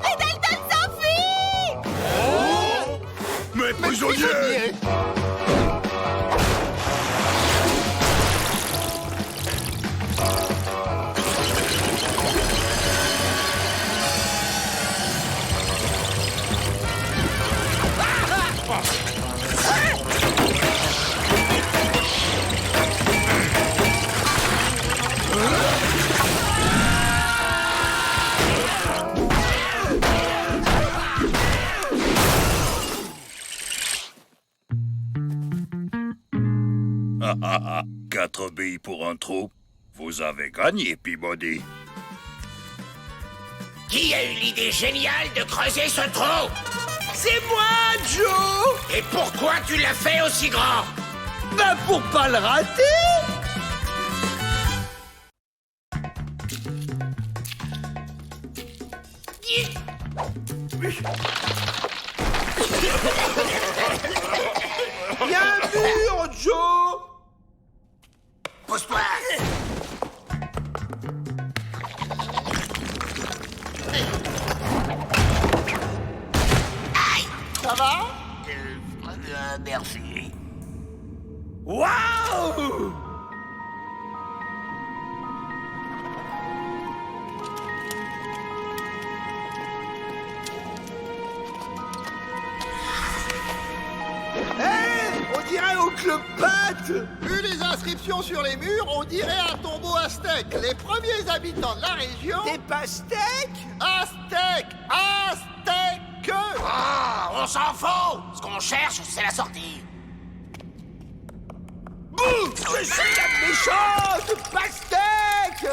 Les Dalton s'enfuient! Mes prisonniers! Quatre billes pour un trou. Vous avez gagné, Peabody. Qui a eu l'idée géniale de creuser ce trou? C'est moi, Joe! Et pourquoi tu l'as fait aussi grand? Bah pour pas le rater! Y'a un mur, Joe! Pousse-toi! Aïe! Ça va? Merci. Waouh! Cléopâtre! Vu les inscriptions sur les murs, on dirait un tombeau aztèque. Les premiers habitants de la région... Des pastèques? Aztèques! Aztèques! Ah, on s'en fout. Ce qu'on cherche, c'est la sortie. Boum! Je suis la méchante pastèque!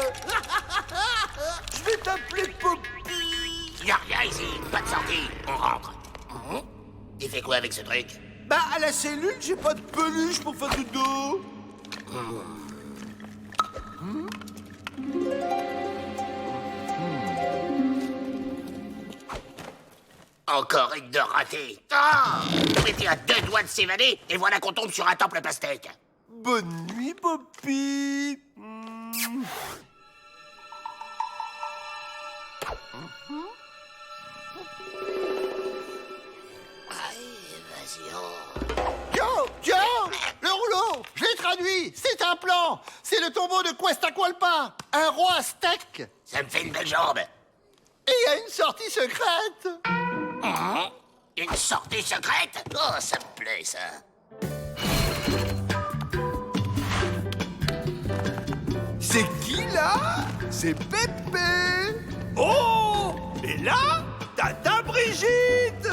Je vais t'appeler Poppy! Y'a rien ici, pas de sortie. On rentre. Il fait quoi avec ce truc? Bah, à la cellule, j'ai pas de peluche pour faire du dos. Encore une de ratée. Ah, on était à 2 doigts de s'évader et voilà qu'on tombe sur un temple pastèque. Bonne nuit, Poppy. Joe! Le rouleau! Je l'ai traduit! C'est un plan! C'est le tombeau de Quetzalcoatl, un roi aztèque! Ça me fait une belle jambe. Et il y a une sortie secrète! Une sortie secrète? Oh, ça me plaît, ça. C'est qui, là? C'est Pépé! Oh! Et là, Tata Brigitte!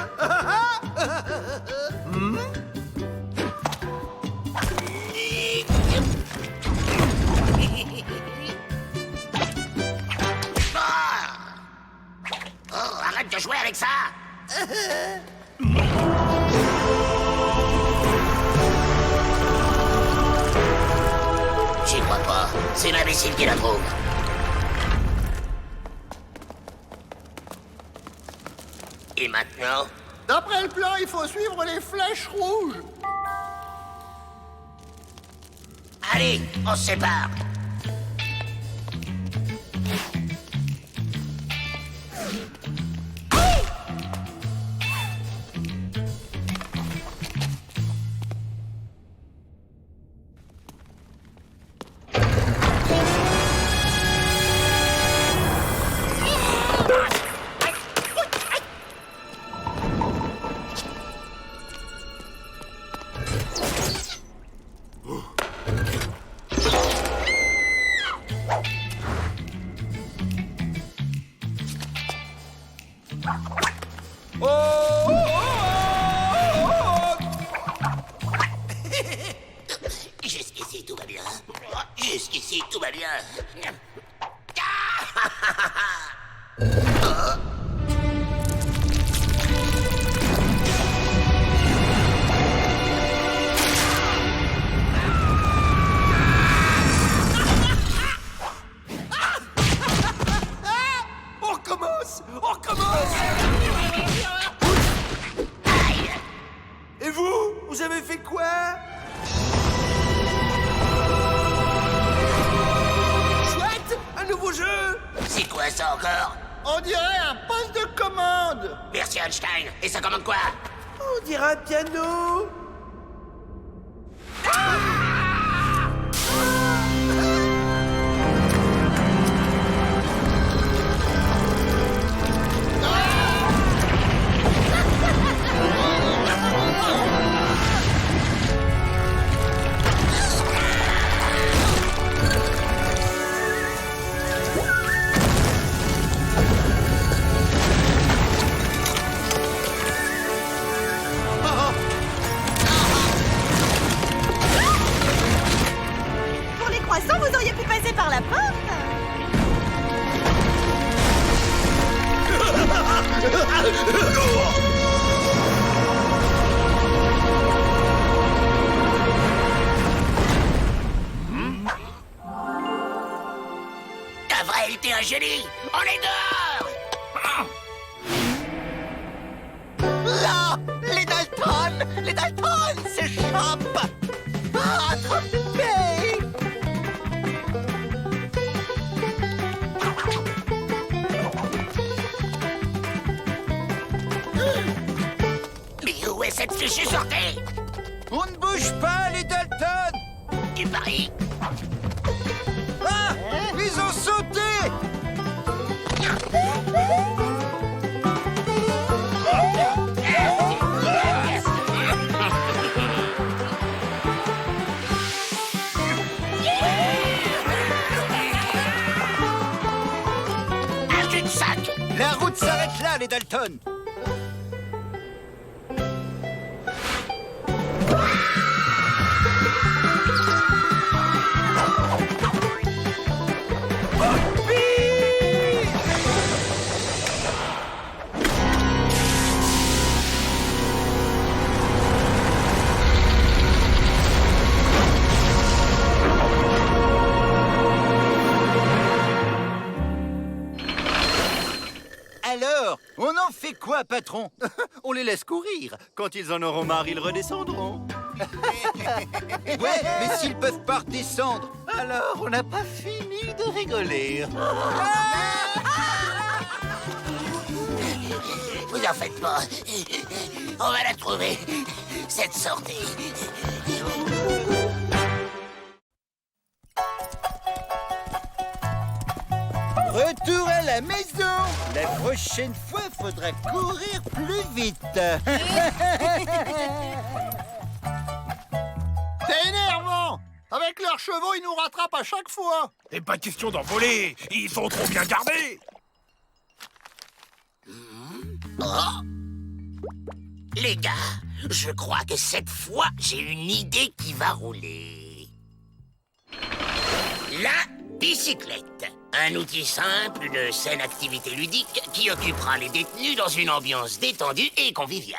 Oh, arrête de jouer avec ça! J'y crois pas. C'est l'imbécile qui la trouve. Et maintenant? D'après le plan, il faut suivre les flèches rouges! Allez, on se sépare. Jusqu'ici, tout va bien. Jusqu'ici, tout va bien. On recommence! On recommence! Et vous avez fait quoi? Chouette! Un nouveau jeu! C'est quoi ça encore? On dirait un poste de commande! Merci Einstein. Et ça commande quoi? On dirait un piano! Pour les croissants, vous auriez pu passer par la porte. Gavrel, t'es un génie. On est dehors. Là, les Dalton! Les Dalton s'échappent! Ah, attrapez! Mais où est cette fichue sortie? On ne bouge pas, les Dalton! Tu paries? Ah! Ils ont sauté! La route s'arrête là, les Dalton. Alors, on en fait quoi, patron? On les laisse courir. Quand ils en auront marre, ils redescendront. Ouais, mais s'ils peuvent pas redescendre, alors on n'a pas fini de rigoler. Vous en faites pas. On va la trouver, cette sortie. Retour à la maison. La prochaine fois, faudra courir plus vite. C'est énervant! Avec leurs chevaux, ils nous rattrapent à chaque fois! Et pas question d'en voler. Ils sont trop bien gardés. Oh. Les gars, je crois que cette fois, j'ai une idée qui va rouler. La bicyclette. Un outil simple, une saine activité ludique qui occupera les détenus dans une ambiance détendue et conviviale.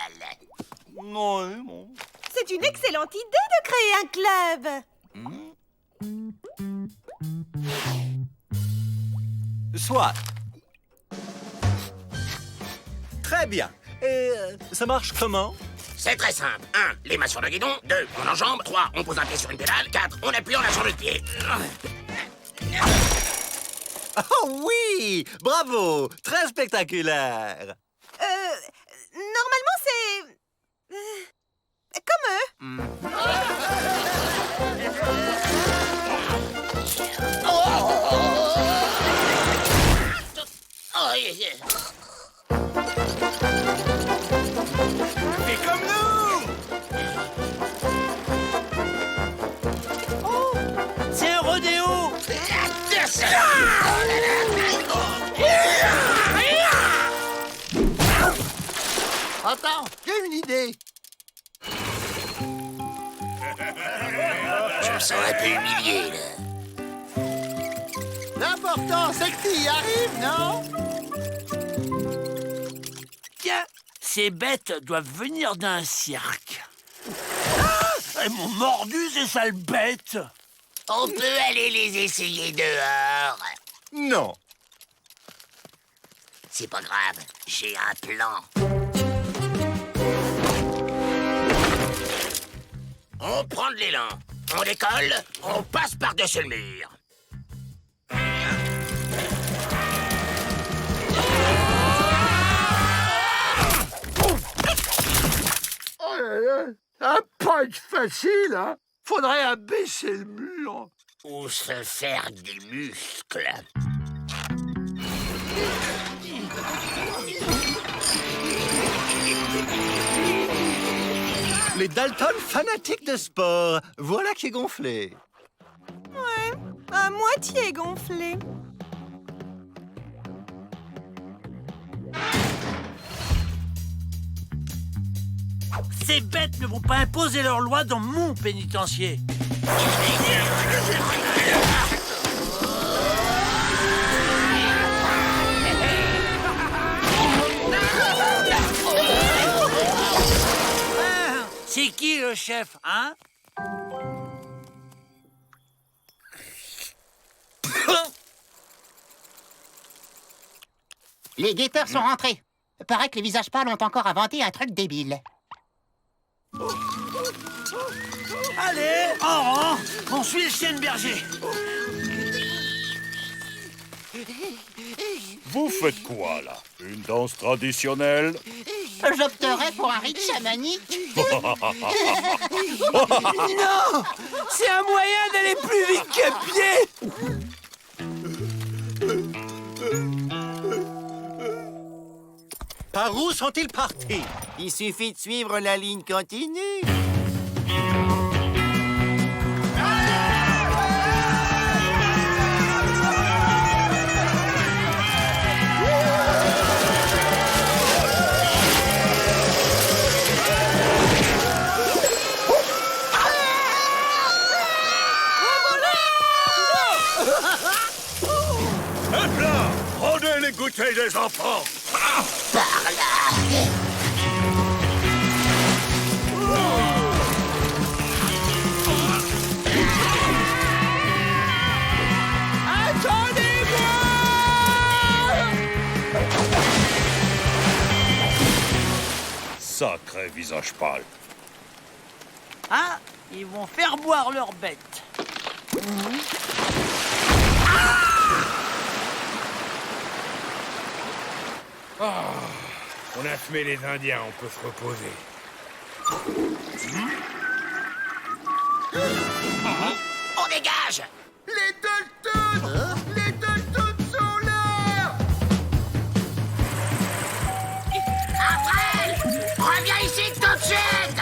Non. C'est une excellente idée de créer un club. Soit. Très bien. Et ça marche comment? C'est très simple. 1. Les mains sur le guidon. 2. On enjambe. 3. On pose un pied sur une pédale. 4. On appuie en lâchant le pied. Oh oui! Bravo! Très spectaculaire! Normalement, c'est... comme eux. Fais comme nous. Oh, c'est un rodéo. Attends, j'ai une idée. Je me sens un peu humilié, là. L'important, c'est que tu y arrives, non? Tiens, ces bêtes doivent venir d'un cirque. Ah, elles m'ont mordu, ces sales bêtes. On peut aller les essayer dehors. Non. C'est pas grave, j'ai un plan. On prend de l'élan, on décolle, on passe par-dessus le mur. Oh là là, ça va pas être facile, hein. Faudrait abaisser le mur. Ou se faire des muscles. Les Dalton fanatiques de sport. Voilà qui est gonflé. Ouais, à moitié gonflé. Ces bêtes ne vont pas imposer leurs lois dans mon pénitencier. C'est qui le chef, hein? Les guetteurs sont rentrés. Paraît que les visages pâles ont encore inventé un truc débile. Allez, en rang, on suit le chien de berger. Vous faites quoi, là? Une danse traditionnelle? J'opterais pour un rite chamanique. Non! C'est un moyen d'aller plus vite qu'à pied! Par où sont-ils partis? Il suffit de suivre la ligne continue. dégoûté des enfants. Par là. Sacré visage pâle. Ah, ils vont faire boire leur bête. On a fumé les Indiens, on peut se reposer. On dégage. Les Daltons! Les Daltons sont là! Avril! Reviens ici tout de suite!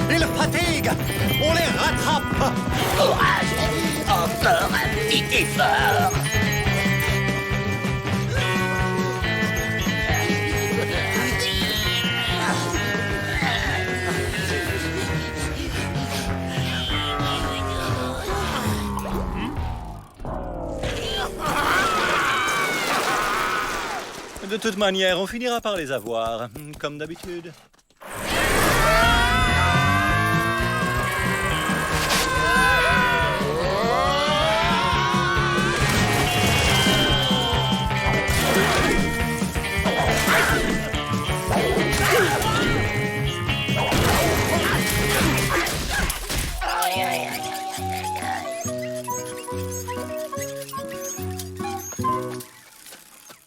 Ils fatiguent. On les rattrape. Courage! Encore un petit effort! De toute manière, on finira par les avoir, comme d'habitude.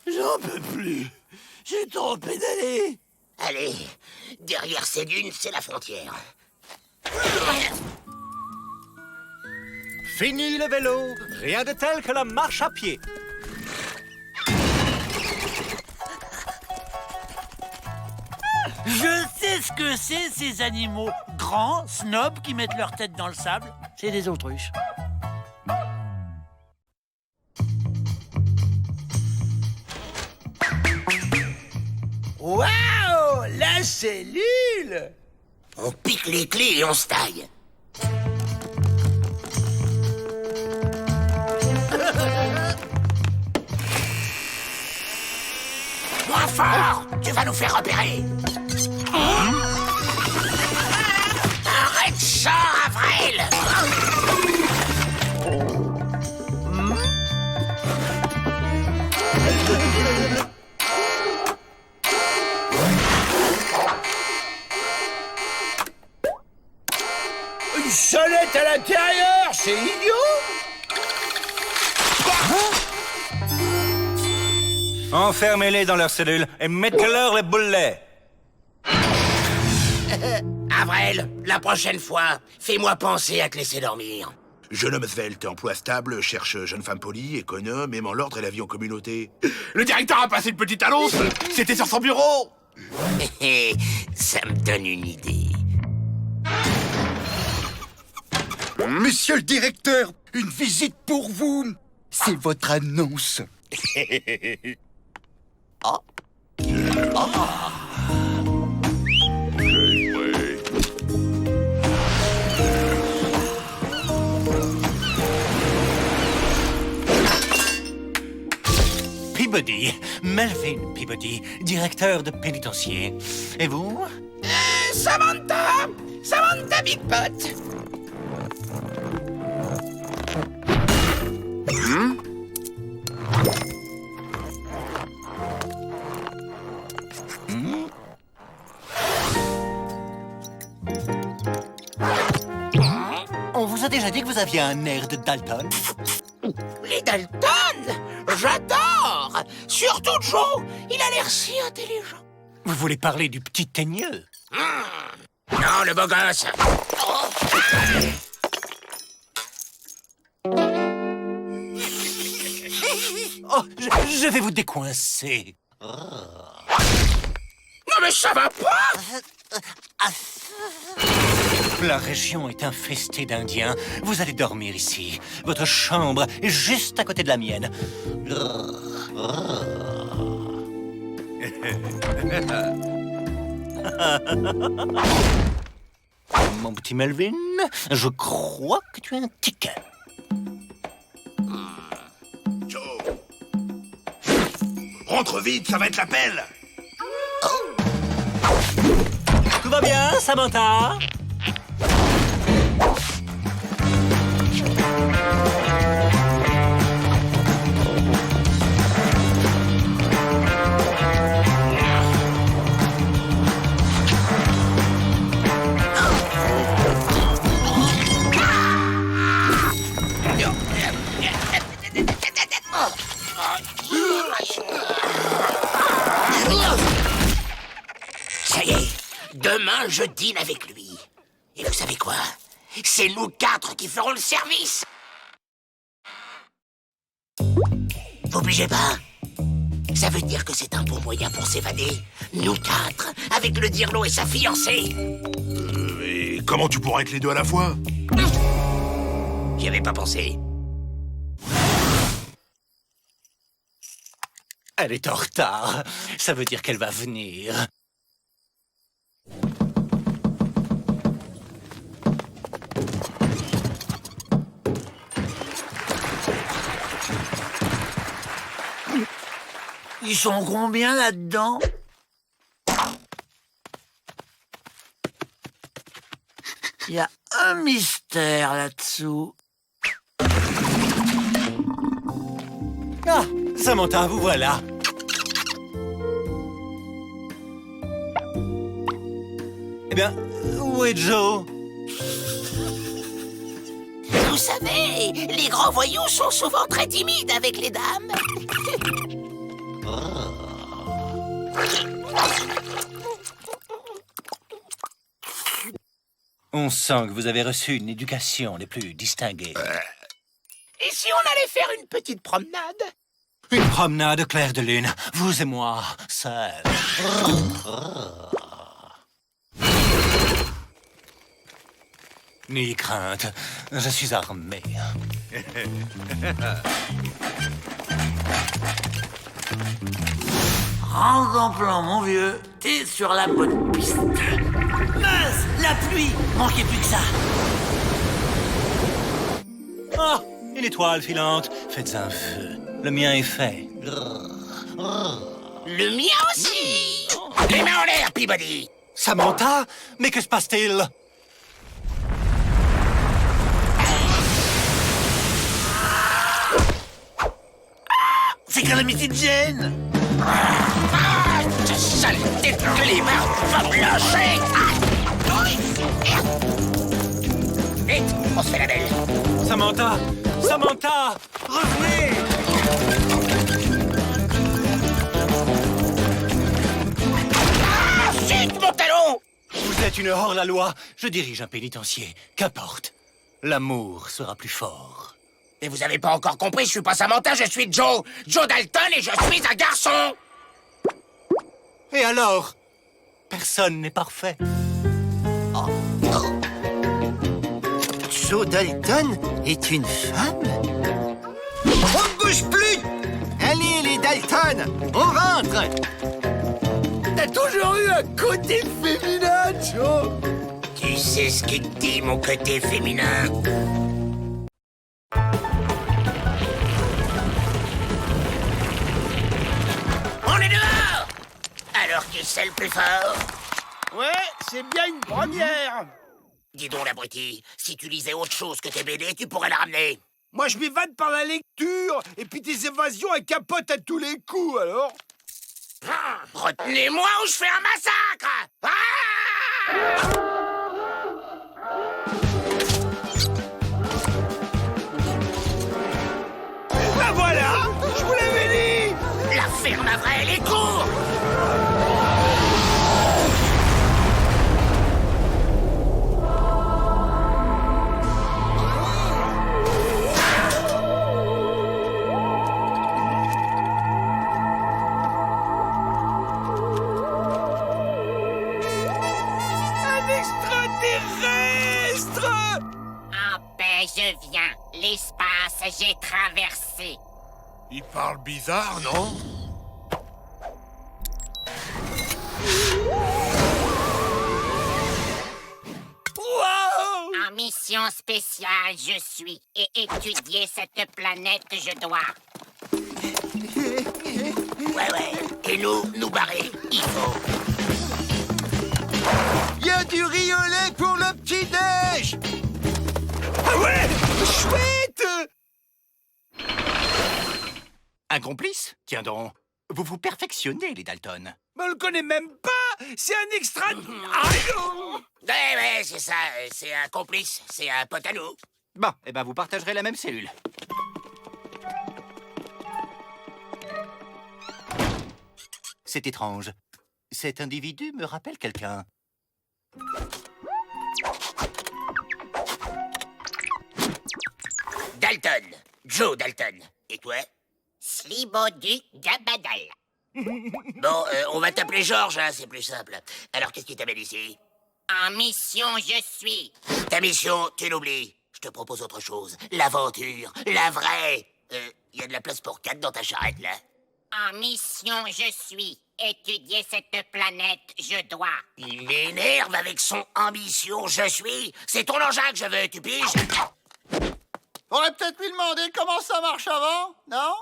J'en peux plus. J'ai trop pédalé. Allez, derrière ces dunes, c'est la frontière. Fini le vélo. Rien de tel que la marche à pied. Je sais ce que c'est, ces animaux grands, snobs, qui mettent leur tête dans le sable. C'est des autruches. Waouh! La cellule! On pique les clés et on se taille. Moins fort! Tu vas nous faire repérer! Arrête ça, Avril! Une sonnette à l'intérieur, c'est idiot! Enfermez-les dans leur cellule et mettez-leur les boulets. Avril, la prochaine fois, fais-moi penser à te laisser dormir. Jeune homme svelte, emploi stable, cherche jeune femme polie, économe, aimant l'ordre et la vie en communauté. Le directeur a passé une petite annonce. C'était sur son bureau. Ça me donne une idée. Monsieur le directeur, une visite pour vous. C'est votre annonce. Oh. Oh. Peabody, Melvin Peabody, directeur de pénitencier. Et vous? Samantha! Samantha Big Pot! On vous a déjà dit que vous aviez un air de Dalton? Les Dalton! J'adore! Surtout Joe! Il a l'air si intelligent. Vous voulez parler du petit teigneux? Non, le beau gosse! Oh, je vais vous décoincer. Non mais ça va pas! La région est infestée d'Indiens. Vous allez dormir ici. Votre chambre est juste à côté de la mienne. Mon petit Melvin, je crois que tu as un ticket. Joe! Rentre vite, ça va être l'appel! Tout va bien, Samantha? Ça y est, demain je dîne avec lui. Et vous savez quoi? C'est nous 4 qui ferons le service. Vous bougez pas? Ça veut dire que c'est un bon moyen pour s'évader. Nous 4, avec le Dirlo et sa fiancée. Et comment tu pourras être les deux à la fois? J'y avais pas pensé. Elle est en retard. Ça veut dire qu'elle va venir. Ils sont combien là-dedans? Il y a un mystère là-dessous. Ah, Samantha, vous voilà. Eh bien, où est Joe? Vous savez, les grands voyous sont souvent très timides avec les dames. On sent que vous avez reçu une éducation des plus distinguées. Et si on allait faire une petite promenade? Une promenade au clair de lune, vous et moi, seuls. N'ayez crainte, je suis armé. Rentre en plan, mon vieux. T'es sur la bonne piste. Mince, la pluie. Manquez plus que ça. Ah, une étoile filante. Faites un feu. Le mien est fait. Le mien aussi. Les mains en l'air, Peabody. Samantha, mais que se passe-t-il? C'est Calamity Jane. Ce saleté de climat va me lâcher. Vite, on se fait la belle. Samantha! Samantha! Revenez! Ah, chut, mon talon! Vous êtes une hors-la-loi. Je dirige un pénitencier. Qu'importe. L'amour sera plus fort. Et vous avez pas encore compris, je suis pas Samantha, je suis Joe. Joe Dalton et je suis un garçon. Et alors? Personne n'est parfait. Joe Dalton est une femme? On ne bouge plus! Allez, les Dalton, on rentre! T'as toujours eu un côté féminin, Joe! Tu sais ce qu'il te dit, mon côté féminin? On est dehors! Alors qui c'est le plus fort? Ouais, c'est bien une première! Dis donc, l'abruti, si tu lisais autre chose que tes BD, tu pourrais la ramener. Moi, je m'évade par la lecture, et puis tes évasions, elles capotent à tous les coups, alors? Retenez-moi ou je fais un massacre! Ah voilà! Je vous l'avais dit! La ferme à vrai, elle est courte! Je viens. L'espace, j'ai traversé. Il parle bizarre, non? mission spéciale, je suis. Et étudier cette planète, je dois. Ouais. Et nous barrer, il faut. Y a du riz au lait pour le petit-déj! Ah ouais! Chouette! Un complice? Tiens donc, vous vous perfectionnez, les Dalton. Mais on le connaît même pas. C'est un extra... Ouais, c'est ça. C'est un complice. C'est un pote à nous. Bon, eh ben vous partagerez la même cellule. C'est étrange. Cet individu me rappelle quelqu'un. Dalton. Joe Dalton. Et toi? Slibodu Gabadal. Bon, on va t'appeler Georges, hein, c'est plus simple. Alors, qu'est-ce qui t'amène ici? En mission, je suis. Ta mission, tu l'oublies. Je te propose autre chose. L'aventure, la vraie. Y a de la place pour 4 dans ta charrette, là. En mission, je suis. Étudier cette planète, je dois. Il m'énerve avec son ambition, je suis. C'est ton engin que je veux, tu piges? On aurait peut-être lui demander comment ça marche avant, non?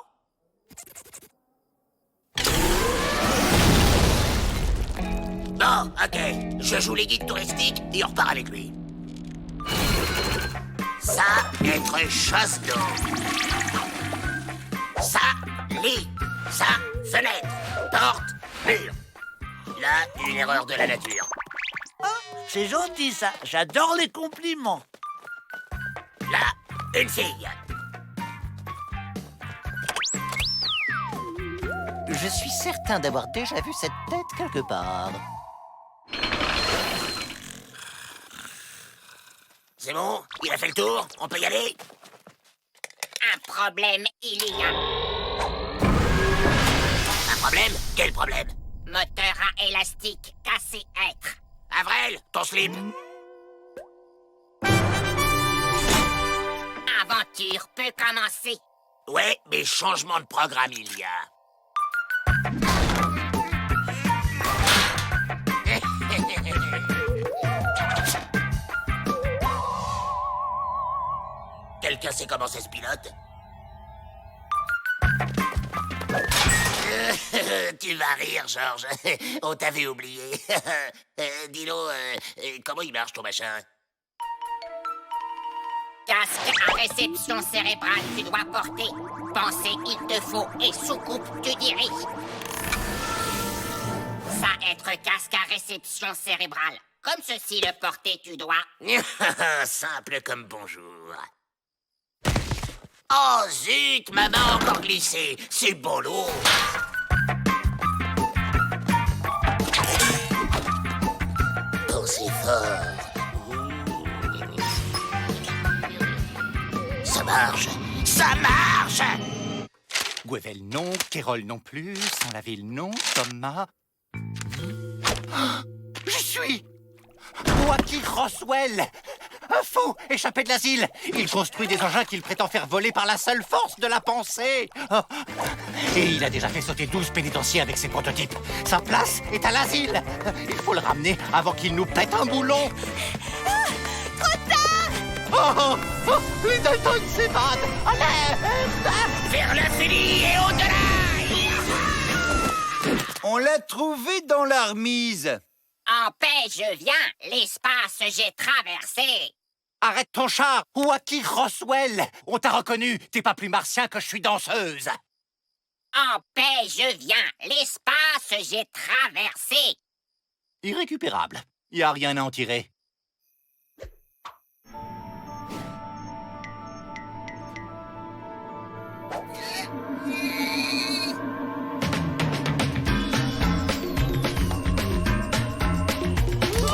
Bon, ok. Je joue les guides touristiques et on repart avec lui. Ça, être chasse d'eau. Ça, lit. Ça, fenêtre. Porte, mur. Là, une erreur de la nature. C'est gentil, ça. J'adore les compliments. Là, une fille. Je suis certain d'avoir déjà vu cette tête quelque part. C'est bon? Il a fait le tour? On peut y aller? Un problème, il y a. Un problème? Quel problème? Moteur à élastique, cassé être. Avril, ton slip. Aventure peut commencer. Ouais, mais changement de programme il y a. Quelqu'un sait comment ça se pilote? Tu vas rire, Georges. On t'avait oublié. Dis-nous, comment il marche ton machin? Casque à réception cérébrale, tu dois porter. Pensée, il te faut, et soucoupe, tu diriges. Ça être casque à réception cérébrale. Comme ceci, le porter, tu dois. Simple comme bonjour. Oh zut, ma main a encore glissé. C'est bolo. Pensez fort. Ça marche. Ça marche. Gwevel non, Kérol non plus, Saint-Laville non, Thomas... Je suis Joaquin Roswell, un fou échappé de l'asile. Il construit des engins qu'il prétend faire voler par la seule force de la pensée. Oh. Et il a déjà fait sauter 12 pénitenciers avec ses prototypes. Sa place est à l'asile. Il faut le ramener avant qu'il nous pète un boulon. Ah, trop tard! Oh, les Dalton s'évadent. Allez! Vers l'infini et au-delà. On l'a trouvé dans l'armise. En paix, je viens. L'espace, j'ai traversé. Arrête ton char, Joaquin Roswell. On t'a reconnu. T'es pas plus martien que je suis danseuse. En paix, je viens. L'espace, j'ai traversé. Irrécupérable. Y a rien à en tirer.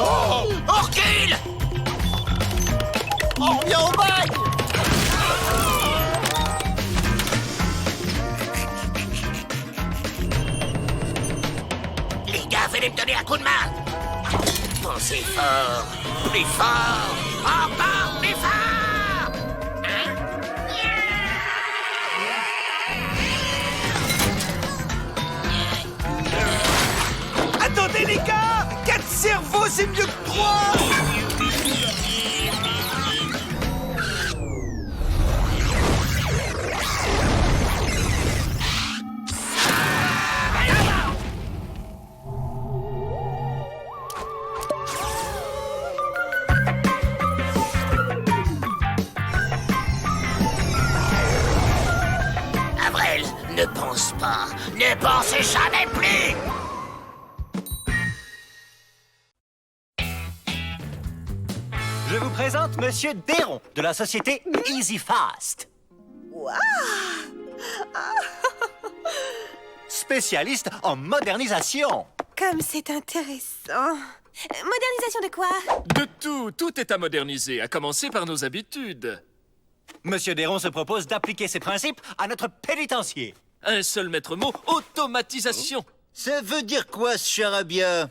Oh! On recule! On revient au bail! Les gars, venez me donner un coup de main! Pensez fort! Plus fort! Encore plus fort! Hein? Attendez, les gars! 4 cerveaux, c'est mieux que 3! pas. Ne pensez jamais plus. Je vous présente Monsieur Déron, de la société Easy Fast. Waouh! Spécialiste en modernisation. Comme c'est intéressant. Modernisation de quoi? De tout, tout est à moderniser, à commencer par nos habitudes. Monsieur Déron se propose d'appliquer ces principes à notre pénitencier. Un seul maître mot, automatisation. Ça veut dire quoi, ce charabia?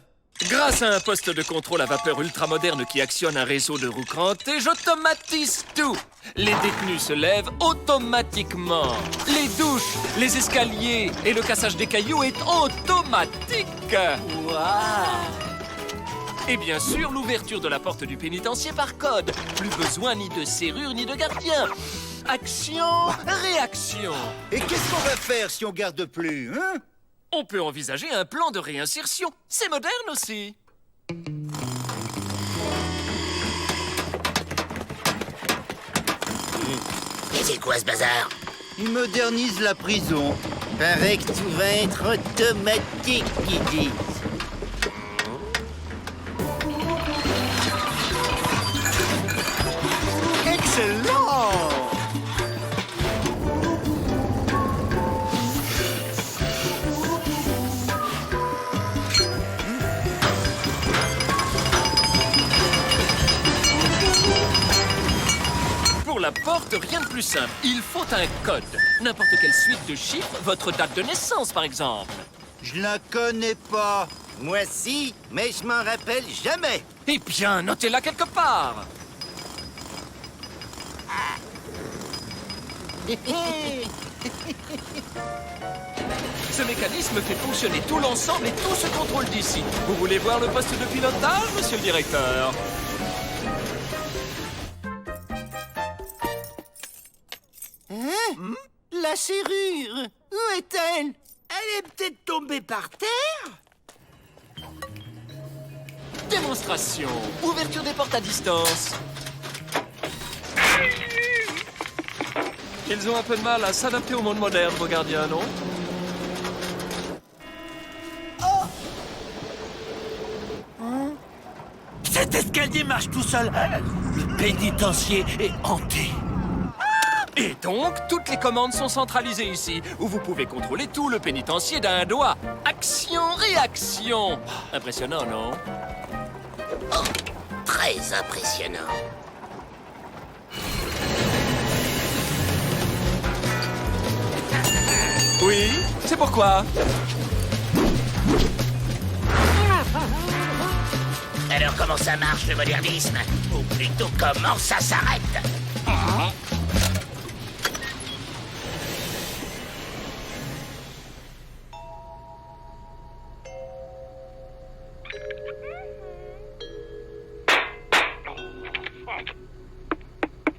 Grâce à un poste de contrôle à vapeur ultramoderne qui actionne un réseau de roues crantées, j'automatise tout. Les détenus se lèvent automatiquement. Les douches, les escaliers et le cassage des cailloux est automatique. Waouh! Et bien sûr, l'ouverture de la porte du pénitencier par code. Plus besoin ni de serrure ni de gardien. Action, réaction. Et qu'est-ce qu'on va faire si on garde plus, hein? On peut envisager un plan de réinsertion. C'est moderne aussi. C'est quoi ce bazar? Ils modernisent la prison. Paraît que tout va être automatique, ils disent. Excellent! Pour la porte, rien de plus simple. Il faut un code. N'importe quelle suite de chiffres, votre date de naissance, par exemple. Je la connais pas. Moi, si, mais je m'en rappelle jamais. Eh bien, notez-la quelque part. Ce mécanisme fait fonctionner tout l'ensemble et tout se contrôle d'ici. Vous voulez voir le poste de pilotage, monsieur le directeur? Hein? La serrure, où est-elle? Elle est peut-être tombée par terre? Démonstration. Ouverture des portes à distance. Ils ont un peu de mal à s'adapter au monde moderne, vos gardiens, non? Cet escalier marche tout seul. Le pénitencier est hanté. Et donc, toutes les commandes sont centralisées ici, où vous pouvez contrôler tout le pénitencier d'un doigt. Action, réaction. Impressionnant, non? Oh, très impressionnant. Oui, c'est pourquoi. Alors comment ça marche le modernisme? Ou plutôt comment ça s'arrête?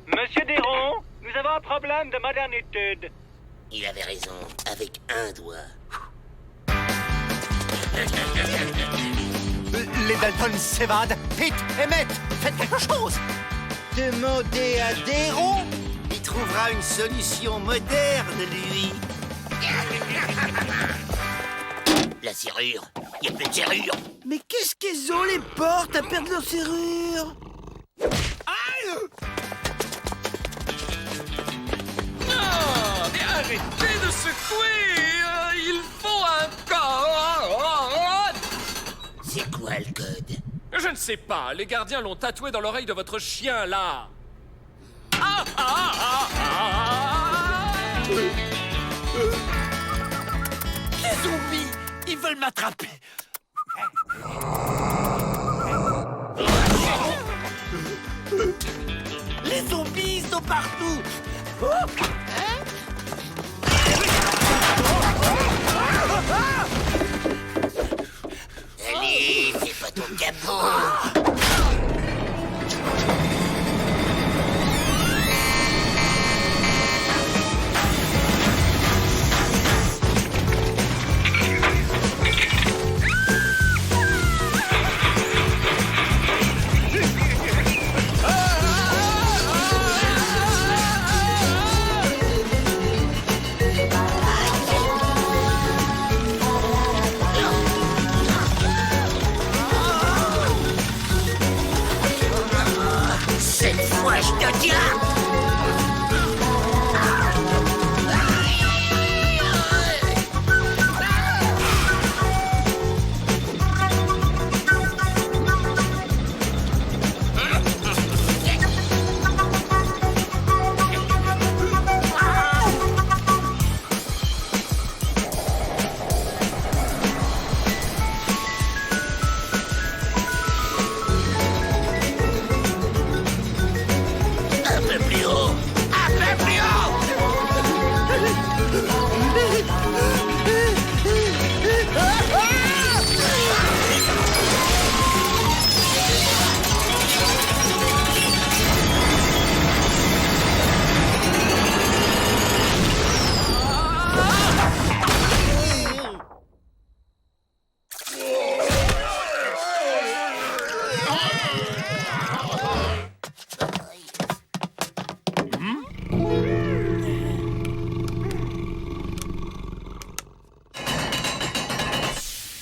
Monsieur Déron, nous avons un problème de modernité. Il avait raison, avec un doigt. Les Dalton s'évadent. Vite, Emmett, faites quelque chose. Demandez à Déron. Il trouvera une solution moderne, lui. La serrure, il n'y a plus de serrure. Mais qu'est-ce qu'elles ont, les portes, à perdre leur serrure? Aïe! Non, mais arrêtez de secouer. Il faut un code. C'est quoi le code? Je ne sais pas. Les gardiens l'ont tatoué dans l'oreille de votre chien, là. Ah, ah, ah, ah. Les zombies, ils veulent m'attraper. Les zombies, ils sont partout. Allez, fais pas ton capot. je te tiens!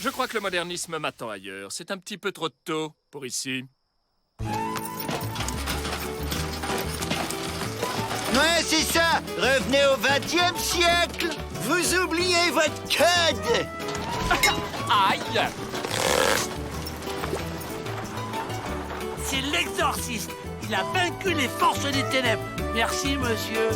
Je crois que le modernisme m'attend ailleurs. C'est un petit peu trop tôt pour ici. Ouais, c'est ça. Revenez au XXe siècle. Vous oubliez votre code. Aïe! C'est l'exorciste. Il a vaincu les forces des ténèbres. Merci, monsieur.